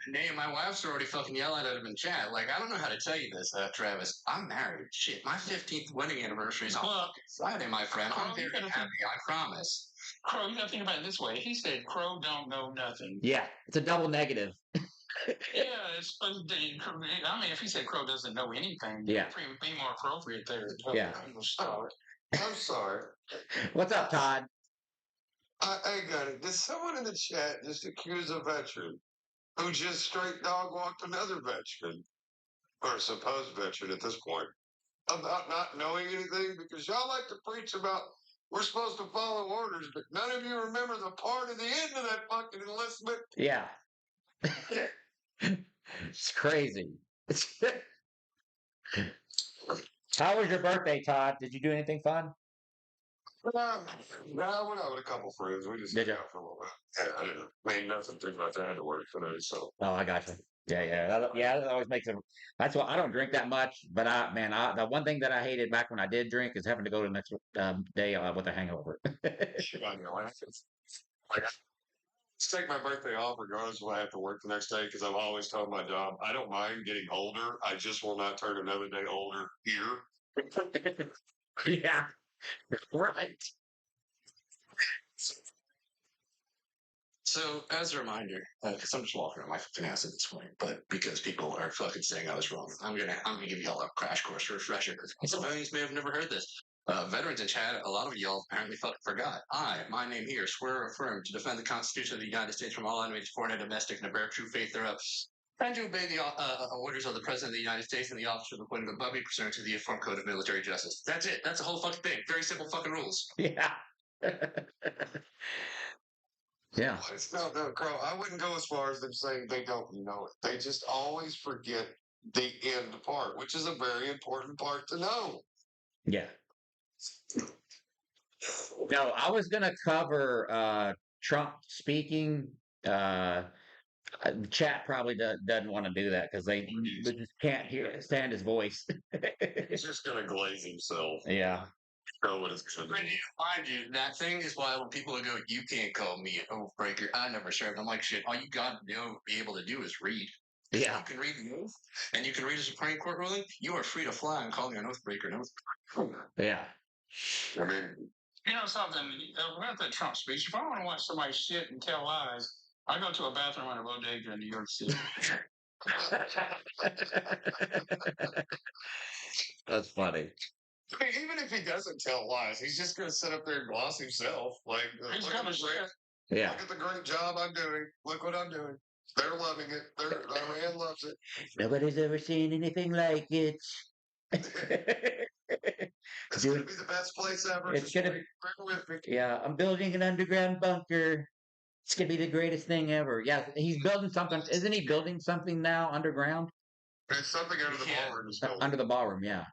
Name, my wife's already fucking yelling at him in chat. Like, I don't know how to tell you this, Travis. I'm married. Shit, my 15th wedding anniversary is on Friday, my friend. I'm very happy, I promise. Crow, you gotta think about it this way. He said Crow don't know nothing. Yeah, it's a double negative. Yeah, it's I mean, if he said Crow doesn't know anything, yeah, be more appropriate there. Yeah. I'm sorry. What's up, Todd? I got it. Did someone in the chat just accuse a veteran who just straight dog walked another veteran, or supposed veteran at this point, about not knowing anything? Because y'all like to preach about we're supposed to follow orders, but none of you remember the part of the end of that fucking enlistment. Yeah. It's crazy. How was your birthday, Todd? Did you do anything fun? I went out with a couple friends. We just Did hung you? out for a little bit. Yeah, I didn't mean nothing too much. I had to work today, so. Oh, I got you. Yeah. That always makes it. That's why I don't drink that much. But the one thing that I hated back when I did drink is having to go to the next day with a hangover. Just take my birthday off regardless of what I have to work the next day because I've always told my job I don't mind getting older. I just will not turn another day older here. Yeah, right. So, as a reminder, because I'm just walking around my fucking ass at this point, but because people are fucking saying I was wrong, I'm gonna give y'all a crash course refresher because civilians may have never heard this. Veterans in chat, a lot of y'all apparently fucking forgot. My name here, swear or affirm to defend the Constitution of the United States from all enemies, foreign and domestic, and to bear true faith thereof, and to obey the orders of the President of the United States and the officers appointed above me pursuant to the Uniform Code of Military Justice. That's it. That's the whole fucking thing. Very simple fucking rules. Yeah. Yeah. No, Crow, I wouldn't go as far as them saying they don't know it. They just always forget the end part, which is a very important part to know. Yeah. No, I was gonna cover Trump speaking. The chat probably doesn't want to do that because they just can't stand his voice. He's just gonna glaze himself. Yeah. Know what it's gonna Mind you, that thing is why when people go, you can't call me an oath breaker. I never served. I'm like, shit, all you got to be able to do is read. Yeah. You can read the oath, and you can read a Supreme Court ruling. You are free to fly and call me an oath breaker. Yeah. I mean, You know something? About the Trump speech, if I want to watch somebody shit and tell lies, I go to a bathroom in a bodega in New York City. That's funny. I mean, even if he doesn't tell lies, he's just gonna sit up there and gloss himself. Like, He's look at gonna the great- Yeah. look at the great job I'm doing. Look what I'm doing. They're loving it. Iran loves it. Nobody's ever seen anything like it. It's gonna be the best place ever. It's gonna be terrific. Yeah, I'm building an underground bunker. It's gonna be the greatest thing ever. Yeah, he's building something. Isn't he building something now underground? It's something under the ballroom is built. Under the ballroom, yeah.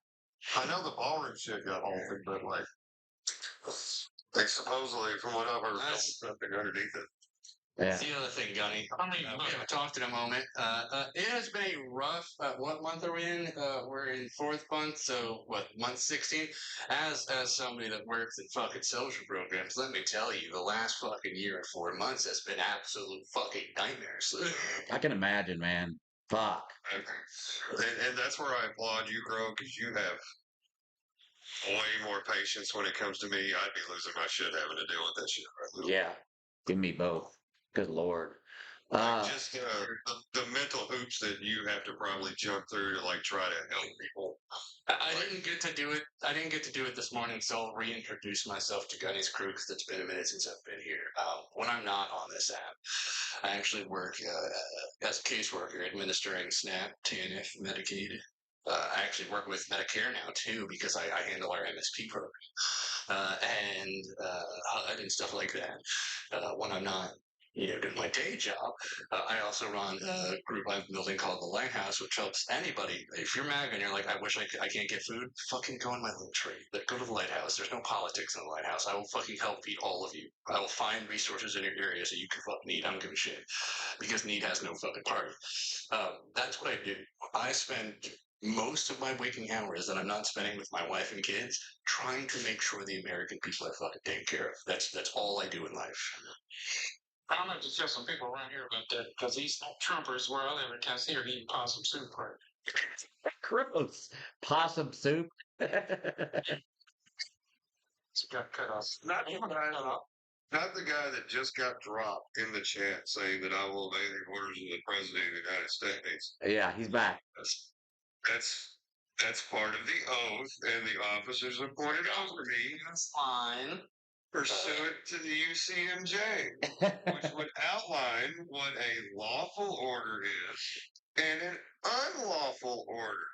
I know the ballroom shit got halted, but like they supposedly, from what I've heard, built something underneath it. Yeah. That's the other thing, Gunny. We haven't talked in a moment. It has been a rough. What month are we in? We're in fourth month, so what? Month 16. As somebody that works in fucking social programs, let me tell you, the last fucking year and 4 months has been absolute fucking nightmares. I can imagine, man. Fuck. And that's where I applaud you, Crow, because you have way more patience when it comes to me. I'd be losing my shit having to deal with that shit. Right? Yeah. Give me both. Good lord. Just the mental hoops that you have to probably jump through to like try to help people. I didn't get to do it. I didn't get to do it this morning, so I'll reintroduce myself to Gunny's crew because it's been a minute since I've been here. When I'm not on this app, I actually work as a caseworker administering SNAP, TNF, Medicaid. I actually work with Medicare now too because I handle our MSP program and HUD and stuff like that. When I'm not doing my day job, I also run a group I'm building called the Lighthouse, which helps anybody. If you're MAGA and you're like, I wish I can't get food, fucking go in my little tree. Go to the Lighthouse. There's no politics in the Lighthouse. I will fucking help feed all of you. I will find resources in your area so you can fuck need. I don't give a shit because need has no fucking party. That's what I do. I spend most of my waking hours that I'm not spending with my wife and kids trying to make sure the American people are fucking taken care of. That's all I do in life. I don't know to tell some people around here about that because these Trumpers where I live in Tennessee are eating possum soup, right? Gross. Possum soup. It's got cut off. Not the guy that just got dropped in the chat saying that I will obey the orders of the President of the United States. Yeah, he's back. That's part of the oath, and the officers appointed over me. That's fine. Pursuant to the UCMJ, which would outline what a lawful order is and an unlawful order.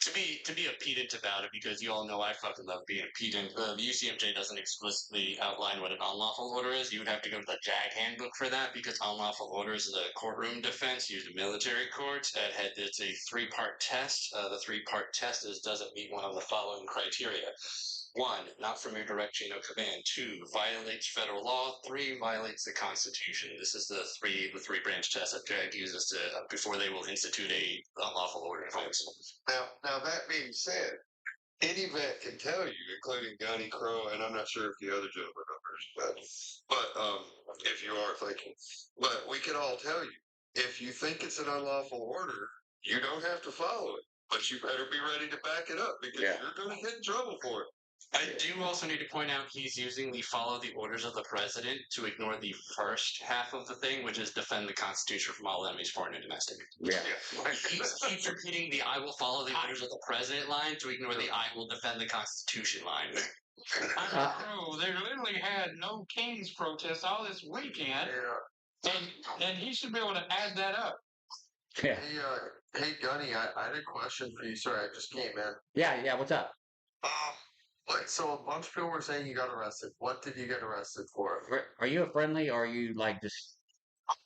To be a pedant about it, because you all know I fucking love being a pedant. The UCMJ doesn't explicitly outline what an unlawful order is. You would have to go to the JAG handbook for that, because unlawful orders is a courtroom defense used in military courts. It's a three-part test. The three-part test doesn't meet one of the following criteria. 1, not from your direct chain of command. 2, violates federal law. 3, violates the Constitution. This is the three branch test that JAG uses to before they will institute a unlawful order offense. Now that being said, any vet can tell you, including Gunny Crow, and I'm not sure if the other gentleman knows, but if you are thinking, but we can all tell you, if you think it's an unlawful order, you don't have to follow it, but you better be ready to back it up because you're going to get in trouble for it. I do also need to point out he's using the follow the orders of the president to ignore the first half of the thing, which is defend the Constitution from all enemies, foreign and domestic. Yeah. He keeps repeating the I will follow the orders of the president line to ignore the I will defend the Constitution line. Bro, they literally had no Kings protest all this weekend, and he should be able to add that up. Yeah. Hey, Gunny, I had a question for you. Sorry, I just came in. Yeah. What's up? So a bunch of people were saying you got arrested. What did you get arrested for? Are you a friendly or are you like just?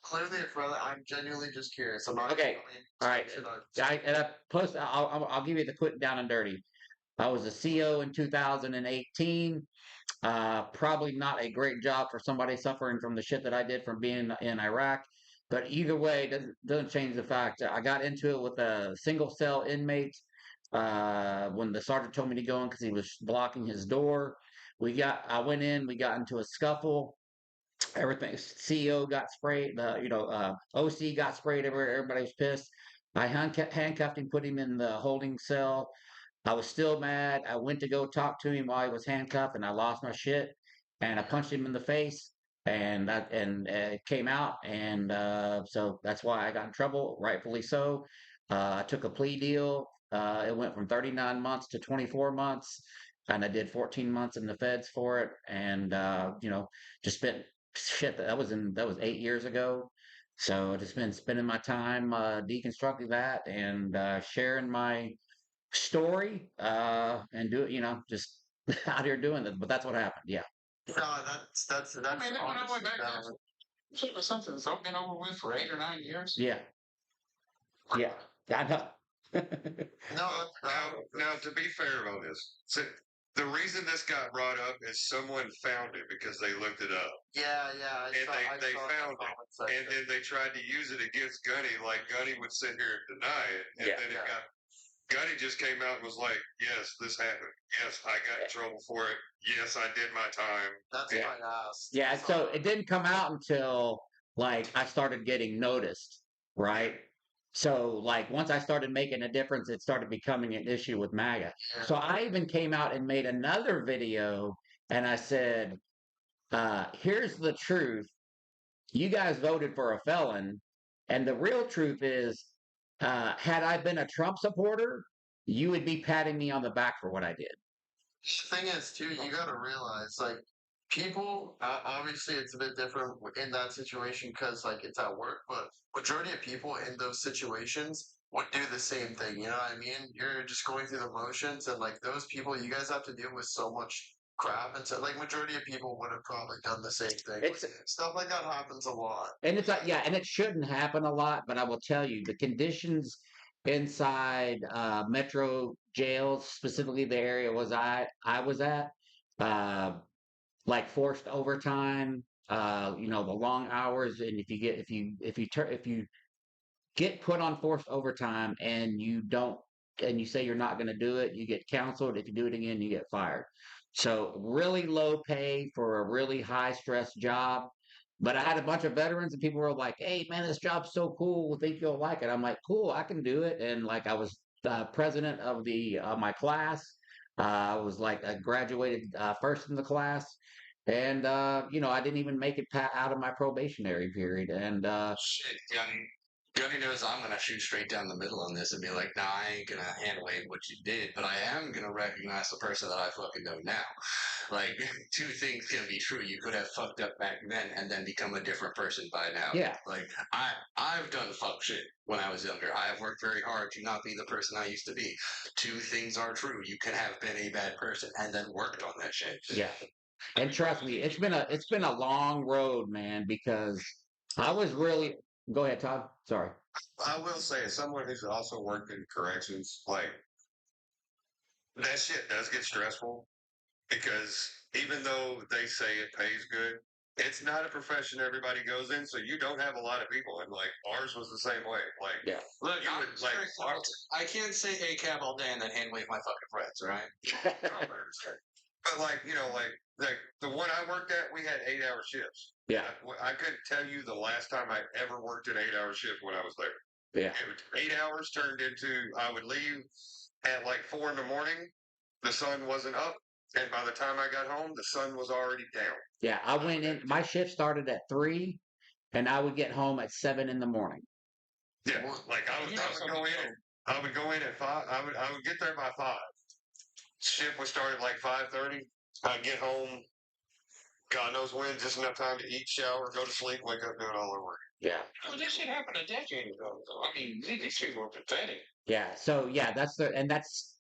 Clearly a friendly. I'm genuinely just curious. I'm not. Okay. All right. I'll give you the quick down and dirty. I was a CO in 2018. Probably not a great job for somebody suffering from the shit that I did from being in Iraq. But either way, doesn't change the fact that I got into it with a single cell inmate when the sergeant told me to go in because he was blocking his door. I went in, we got into a scuffle. Everything, CEO got sprayed, OC got sprayed everywhere. Everybody was pissed. I handcuffed him, put him in the holding cell. I was still mad. I went to go talk to him while he was handcuffed, and I lost my shit. And I punched him in the face, and it came out, and so that's why I got in trouble, rightfully so. I took a plea deal. It went from 39 months to 24 months, and I did 14 months in the feds for it, and just spent shit. That was 8 years ago. So I just been spending my time deconstructing that and sharing my story and do it, just out here doing it. But that's what happened. Yeah. No, that's. I mean, it went all the way back to shit was something that's been over with for 8 or 9 years. Yeah. Yeah. I know. Now, to be fair on this, the reason this got brought up is someone found it because they looked it up. Yeah. They found it, and then they tried to use it against Gunny, like Gunny would sit here and deny it, and then Gunny just came out and was like, "Yes, this happened. Yes, I got in trouble for it. Yes, I did my time." That's what I asked. Yeah. So it didn't come out until like I started getting noticed, right? So like once I started making a difference, it started becoming an issue with MAGA. So I even came out and made another video, and I said, "Here's the truth. You guys voted for a felon, and the real truth is, had I been a Trump supporter, you would be patting me on the back for what I did." The thing is, too, you got to realize, like, people, obviously, it's a bit different in that situation because, like, it's at work, but majority of people in those situations would do the same thing. You know what I mean? You're just going through the motions, and, like, those people, you guys have to deal with so much crap. And so, like, majority of people would have probably done the same thing. Stuff like that happens a lot. And it's and it shouldn't happen a lot, but I will tell you, the conditions inside metro jails, specifically the area I was at, like forced overtime, the long hours, and if you get put on forced overtime and you say you're not going to do it, you get counseled. If you do it again, you get fired. So really low pay for a really high stress job. But I had a bunch of veterans and people were like, "Hey man, this job's so cool. We think you'll like it." I'm like, "Cool, I can do it." And like I was president of my class. I was like I graduated first in the class. And I didn't even make it out of my probationary period. And Shit, Gunny knows I'm gonna shoot straight down the middle on this and be like, "Nah, I ain't gonna hand wave what you did, but I am gonna recognize the person that I fucking know now." Like, two things can be true. You could have fucked up back then and then become a different person by now. Yeah. Like, I've done fuck shit when I was younger. I have worked very hard to not be the person I used to be. Two things are true. You can have been a bad person and then worked on that shit. Yeah. And trust me, it's been a long road, man, because I was really go ahead, Todd. Sorry. I will say, as someone who's also worked in corrections, like that shit does get stressful because even though they say it pays good, it's not a profession everybody goes in, so you don't have a lot of people. And like ours was the same way. Like, Yeah. Look, you would like. I can't say a cab all day and then hand wave my fucking friends, right? But like like the one I worked at, we had 8-hour shifts. Yeah. I couldn't tell you the last time I ever worked an 8-hour shift when I was there. Yeah. It was 8 hours turned into I would leave at like 4 in the morning. The sun wasn't up. And by the time I got home, the sun was already down. Yeah, I went in. My shift started at 3, and I would get home at 7 in the morning. Yeah, like I would go in. I would go in at 5. I would get there by 5. Shift would start at like 5:30. I'd get home. God knows when, just enough time to eat, shower, go to sleep, wake up, do it all over. Yeah. Well, this shit happened a decade ago, though. I mean, these people were pathetic. Yeah. So yeah,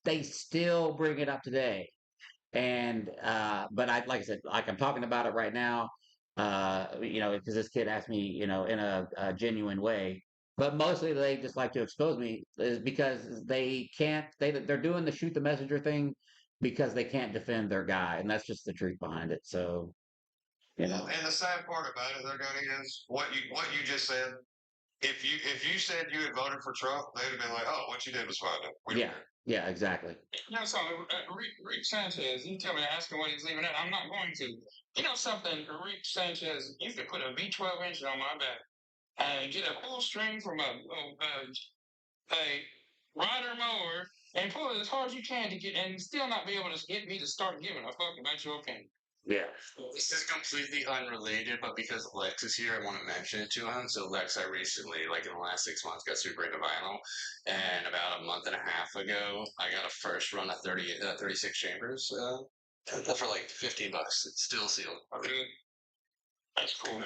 they still bring it up today. And but like I said, like I'm talking about it right now, because this kid asked me, in a genuine way. But mostly they just like to expose me is because they can't they're doing the shoot the messenger thing because they can't defend their guy, and that's just the truth behind it. So, And the sad part about it, they're going is what you just said. If you said you had voted for Trump, they'd have been like, "Oh, what you did was fine." Yeah, exactly. You know, so Rick Sanchez, you tell me to ask him what he's leaving at. I'm not going to. You know something, Rick Sanchez, you could put a V12 engine on my back and get a pull string from a rider mower and pull it as hard as you can to get, and still not be able to get me to start giving a fuck about your opinion. Yeah. This is completely unrelated, but because Lex is here, I want to mention it to him. So Lex, I recently, like in the last 6 months, got super into vinyl, and about a month and a half ago, I got a first run of 36 chambers for like $15. It's still sealed. Okay. That's cool.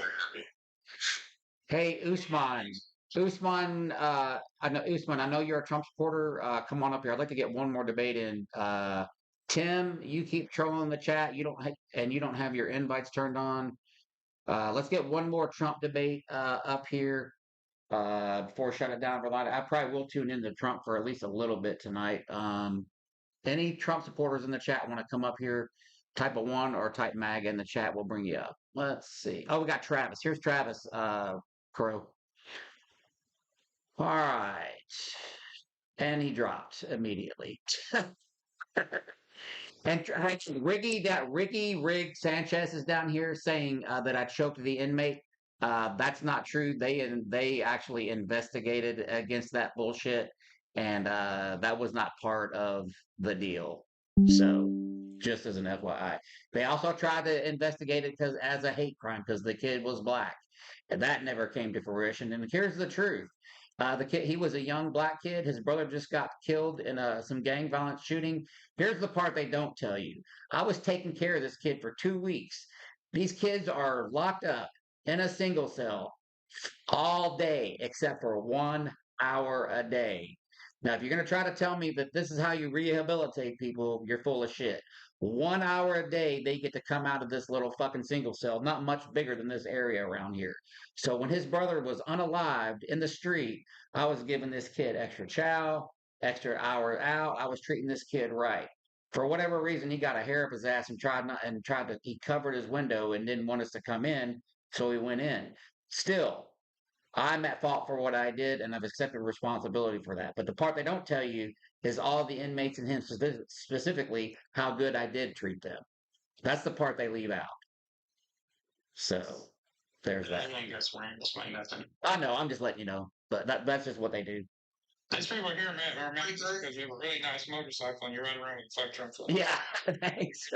Hey, Usman. Usman, I know you're a Trump supporter. Come on up here. I'd like to get one more debate in. Tim, you keep trolling the chat. You don't have your invites turned on. Let's get one more Trump debate up here before we shut it down for a lot. I probably will tune into Trump for at least a little bit tonight. Any Trump supporters in the chat want to come up here? Type a 1 or type MAGA in the chat. We'll bring you up. Let's see. Oh, we got Travis. Here's Travis. Crow. All right. And he dropped immediately. And actually, Ricky Rig Sanchez is down here saying that I choked the inmate. That's not true. They actually investigated against that bullshit, and that was not part of the deal. So, just as an FYI, they also tried to investigate it as a hate crime because the kid was black, and that never came to fruition. And here's the truth: the kid, he was a young black kid. His brother just got killed in some gang violence shooting. Here's the part they don't tell you. I was taking care of this kid for 2 weeks. These kids are locked up in a single cell all day except for 1 hour a day. Now, if you're going to try to tell me that this is how you rehabilitate people, you're full of shit. 1 hour a day, they get to come out of this little fucking single cell, not much bigger than this area around here. So when his brother was unalived in the street, I was giving this kid extra chow, extra hour out. I was treating this kid right. For whatever reason, he got a hair up his ass and he covered his window and didn't want us to come in, so he went in. Still, I'm at fault for what I did, and I've accepted responsibility for that. But the part they don't tell you is all the inmates and him specifically how good I did treat them. That's the part they leave out. So there's that. I think that's why nothing. I know. I'm just letting you know, but that's just what they do. These people here are mad because you have a really nice motorcycle and you run around with a fuck Trump flag. Yeah, thanks.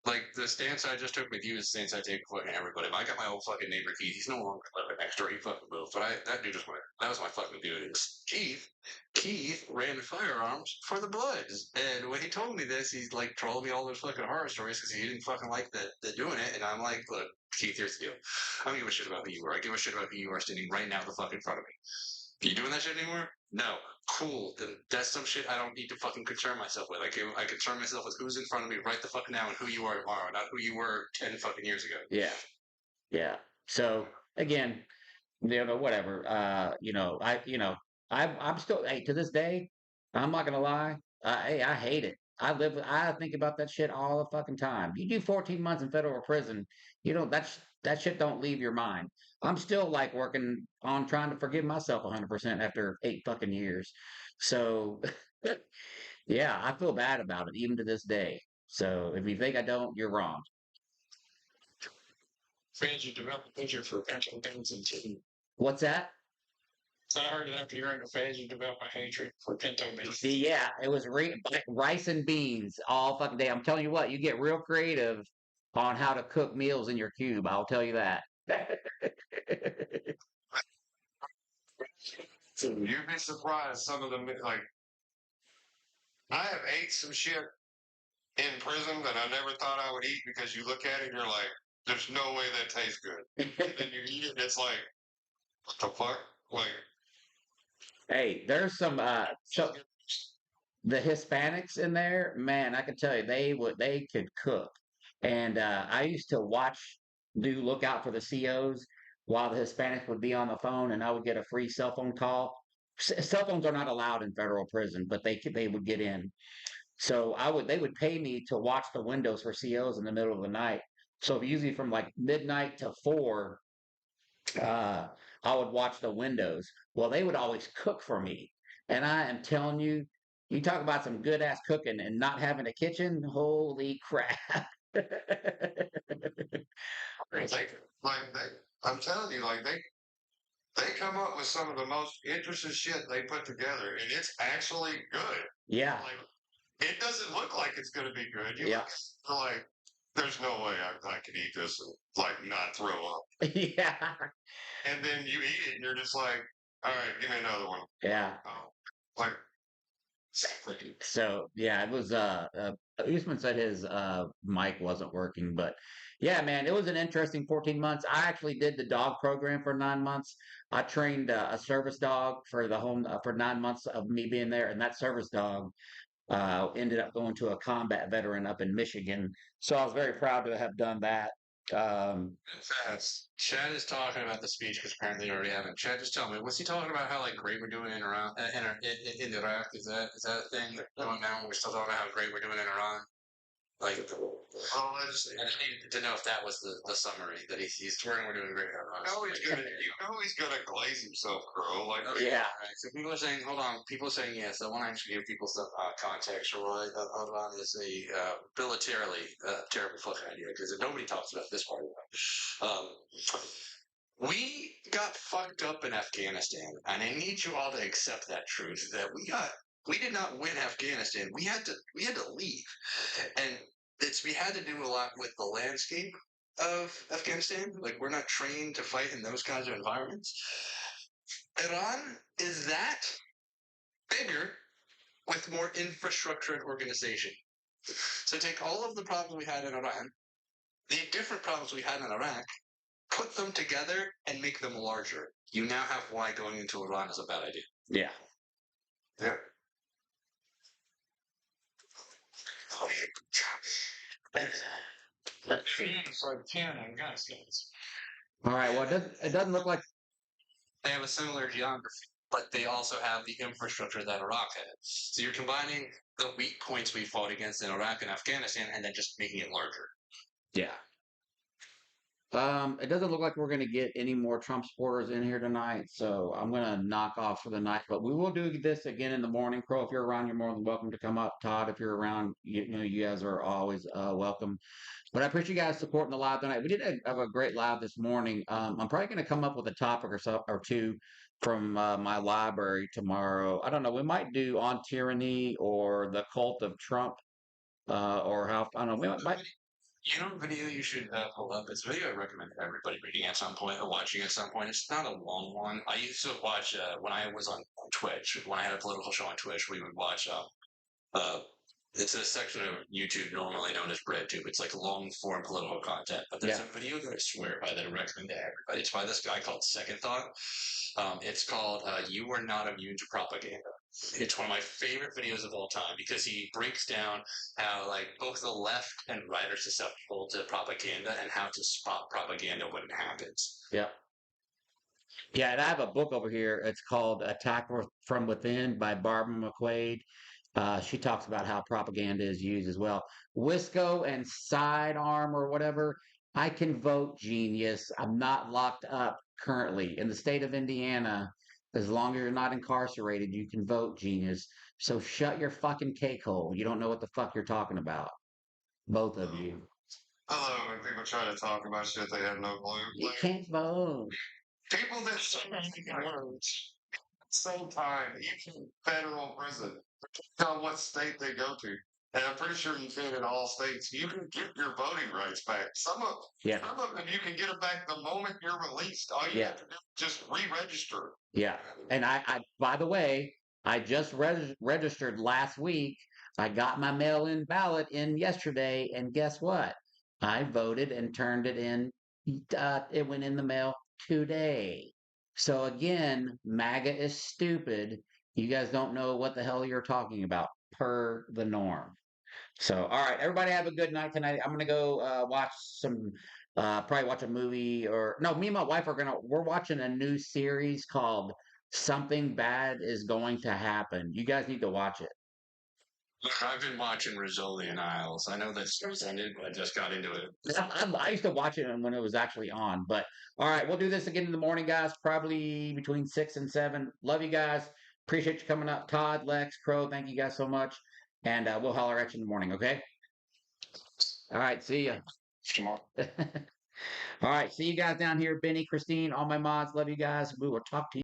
Like the stance I just took with you is the stance I take with fucking everybody. If I got my old fucking neighbor Keith, he's no longer living next door. He fucking moved, but that dude just went. That was my fucking dude. Keith ran firearms for the Bloods, and when he told me this, he's like trolling me all those fucking horror stories because he didn't fucking like the doing it. And I'm like, look, Keith, here's the deal. I don't give a shit about who you are. I give a shit about who you are standing right now the fuck in front of me. You doing that shit anymore? No. Cool. Then that's some shit I don't need to fucking concern myself with. I concern myself with who's in front of me right the fuck now and who you are tomorrow, not who you were 10 fucking years ago. Yeah. Yeah. So again, whatever. I'm still, hey, to this day, I'm not gonna lie. Hey, I hate it. I think about that shit all the fucking time. You do 14 months in federal prison, that shit don't leave your mind. I'm still like working on trying to forgive myself 100% after 8 fucking years. So, yeah, I feel bad about it even to this day. So if you think I don't, you're wrong. Fans, you develop a picture for potential things and TV. What's that? So I heard that after you're in the phase, you develop a hatred for pinto beans. See, yeah, it was rice and beans all fucking day. I'm telling you what, you get real creative on how to cook meals in your cube. I'll tell you that. So you'd be surprised some of them like I have ate some shit in prison that I never thought I would eat because you look at it and you're like, there's no way that tastes good. And then you eat it and it's like, what the fuck? Like Hey, there's some so the Hispanics in there, man, I can tell you they could cook. And I used to look out for the COs while the Hispanics would be on the phone, and I would get a free cell phone call. Cell phones are not allowed in federal prison, but they would get in. So they would pay me to watch the windows for COs in the middle of the night. So usually from like midnight to 4, uh, I would watch the windows. Well, they would always cook for me. And I am telling you, you talk about some good ass cooking and not having a kitchen. Holy crap. it's like I'm telling you, like they come up with some of the most interesting shit they put together, and it's actually good. Yeah. Like it doesn't look like it's going to be good. You Yeah. look like there's no way I can eat this and like not throw up. Yeah. And then you eat it, and you're just like, all right, give me another one. Yeah. Like So yeah, it was Usman said his mic wasn't working, but yeah, man, it was an interesting 14 months. I actually did the dog program for 9 months. I trained a service dog for the home for 9 months of me being there, and that service dog ended up going to a combat veteran up in Michigan. So I was very proud to have done that. Fast. Chad is talking about the speech because apparently you already haven't. Chad, just tell me, was he talking about how like great we're doing in Iran, in Iraq? Is that a thing going now? We're still talking about how great we're doing in Iran. Like, I just needed to know if that was the summary that he's we're doing great in Iran. you know he's gonna glaze himself, Crow. Like Yeah. Right. So people are saying, hold on. People are saying yes. I want to actually give people some context. Right, Iran is a militarily terrible fucking idea because nobody talks about this part of it. We got fucked up in Afghanistan, and I need you all to accept that truth that we did not win Afghanistan. We had to leave, and we had to do a lot with the landscape of Afghanistan. Like we're not trained to fight in those kinds of environments. Iran is that bigger with more infrastructure and organization. So take all of the problems we had in Iran, the different problems we had in Iraq, put them together and make them larger. You now have why going into Iran is a bad idea. Yeah. yeah. It's like 10 and gun skins. All right. Well, it doesn't look like They have a similar geography, but they also have the infrastructure that Iraq had. So you're combining the weak points we fought against in Iraq and Afghanistan and then just making it larger. yeah. It doesn't look like we're going to get any more Trump supporters in here tonight, so I'm going to knock off for the night. But we will do this again in the morning. Crow, if you're around, you're more than welcome to come up. Todd, if you're around, you guys are always welcome. But I appreciate you guys supporting the live tonight. We did have a great live this morning. I'm probably going to come up with a topic or two from my library tomorrow. I don't know. We might do on tyranny or the cult of Trump, or how I don't know. We might. You know, a video you should pull up. It's a video I recommend everybody reading at some point or watching at some point. It's not a long one. I used to watch when I was on Twitch. When I had a political show on Twitch, we would watch. It's a section of YouTube normally known as BreadTube. It's like long form political content. But there's a video that I swear by that I recommend to everybody. It's by this guy called Second Thought. It's called "You Are Not Immune to Propaganda." It's one of my favorite videos of all time because he breaks down how like both the left and right are susceptible to propaganda and how to spot propaganda when it happens. Yeah. Yeah, and I have a book over here. It's called Attack from Within by Barbara McQuaid. She talks about how propaganda is used as well. Wisco and Sidearm or whatever. I can vote, genius. I'm not locked up currently in the state of Indiana. As long as you're not incarcerated, you can vote, genius. So shut your fucking cake hole. You don't know what the fuck you're talking about. Both of you. I love when people try to talk about shit they have no clue. You can't vote. People that say words Same time, you can federal prison. Tell what state they go to. And I'm pretty sure you can in all states. You can get your voting rights back. Some of them you can get it back the moment you're released. All you have to do is just re-register. Yeah. And I by the way, I just registered last week. I got my mail-in ballot in yesterday, and guess what? I voted and turned it in. It went in the mail today. So again, MAGA is stupid. You guys don't know what the hell you're talking about, per the norm. So, all right, everybody have a good night tonight. I'm gonna go watch some, probably watch a movie, or no, me and my wife we're watching a new series called Something Bad Is Going to Happen. You guys need to watch it. Look, I've been watching Rizzoli and Isles. I know that's ended, but I just got into it. I used to watch it when it was actually on, but all right, we'll do this again in the morning, guys. Probably between 6 and 7. Love you guys. Appreciate you coming up, Todd, Lex, Crow. Thank you guys so much, and we'll holler at you in the morning. Okay. All right. See ya. Tomorrow. All right. See you guys down here. Benny, Christine, all my mods. Love you guys. We will talk to you.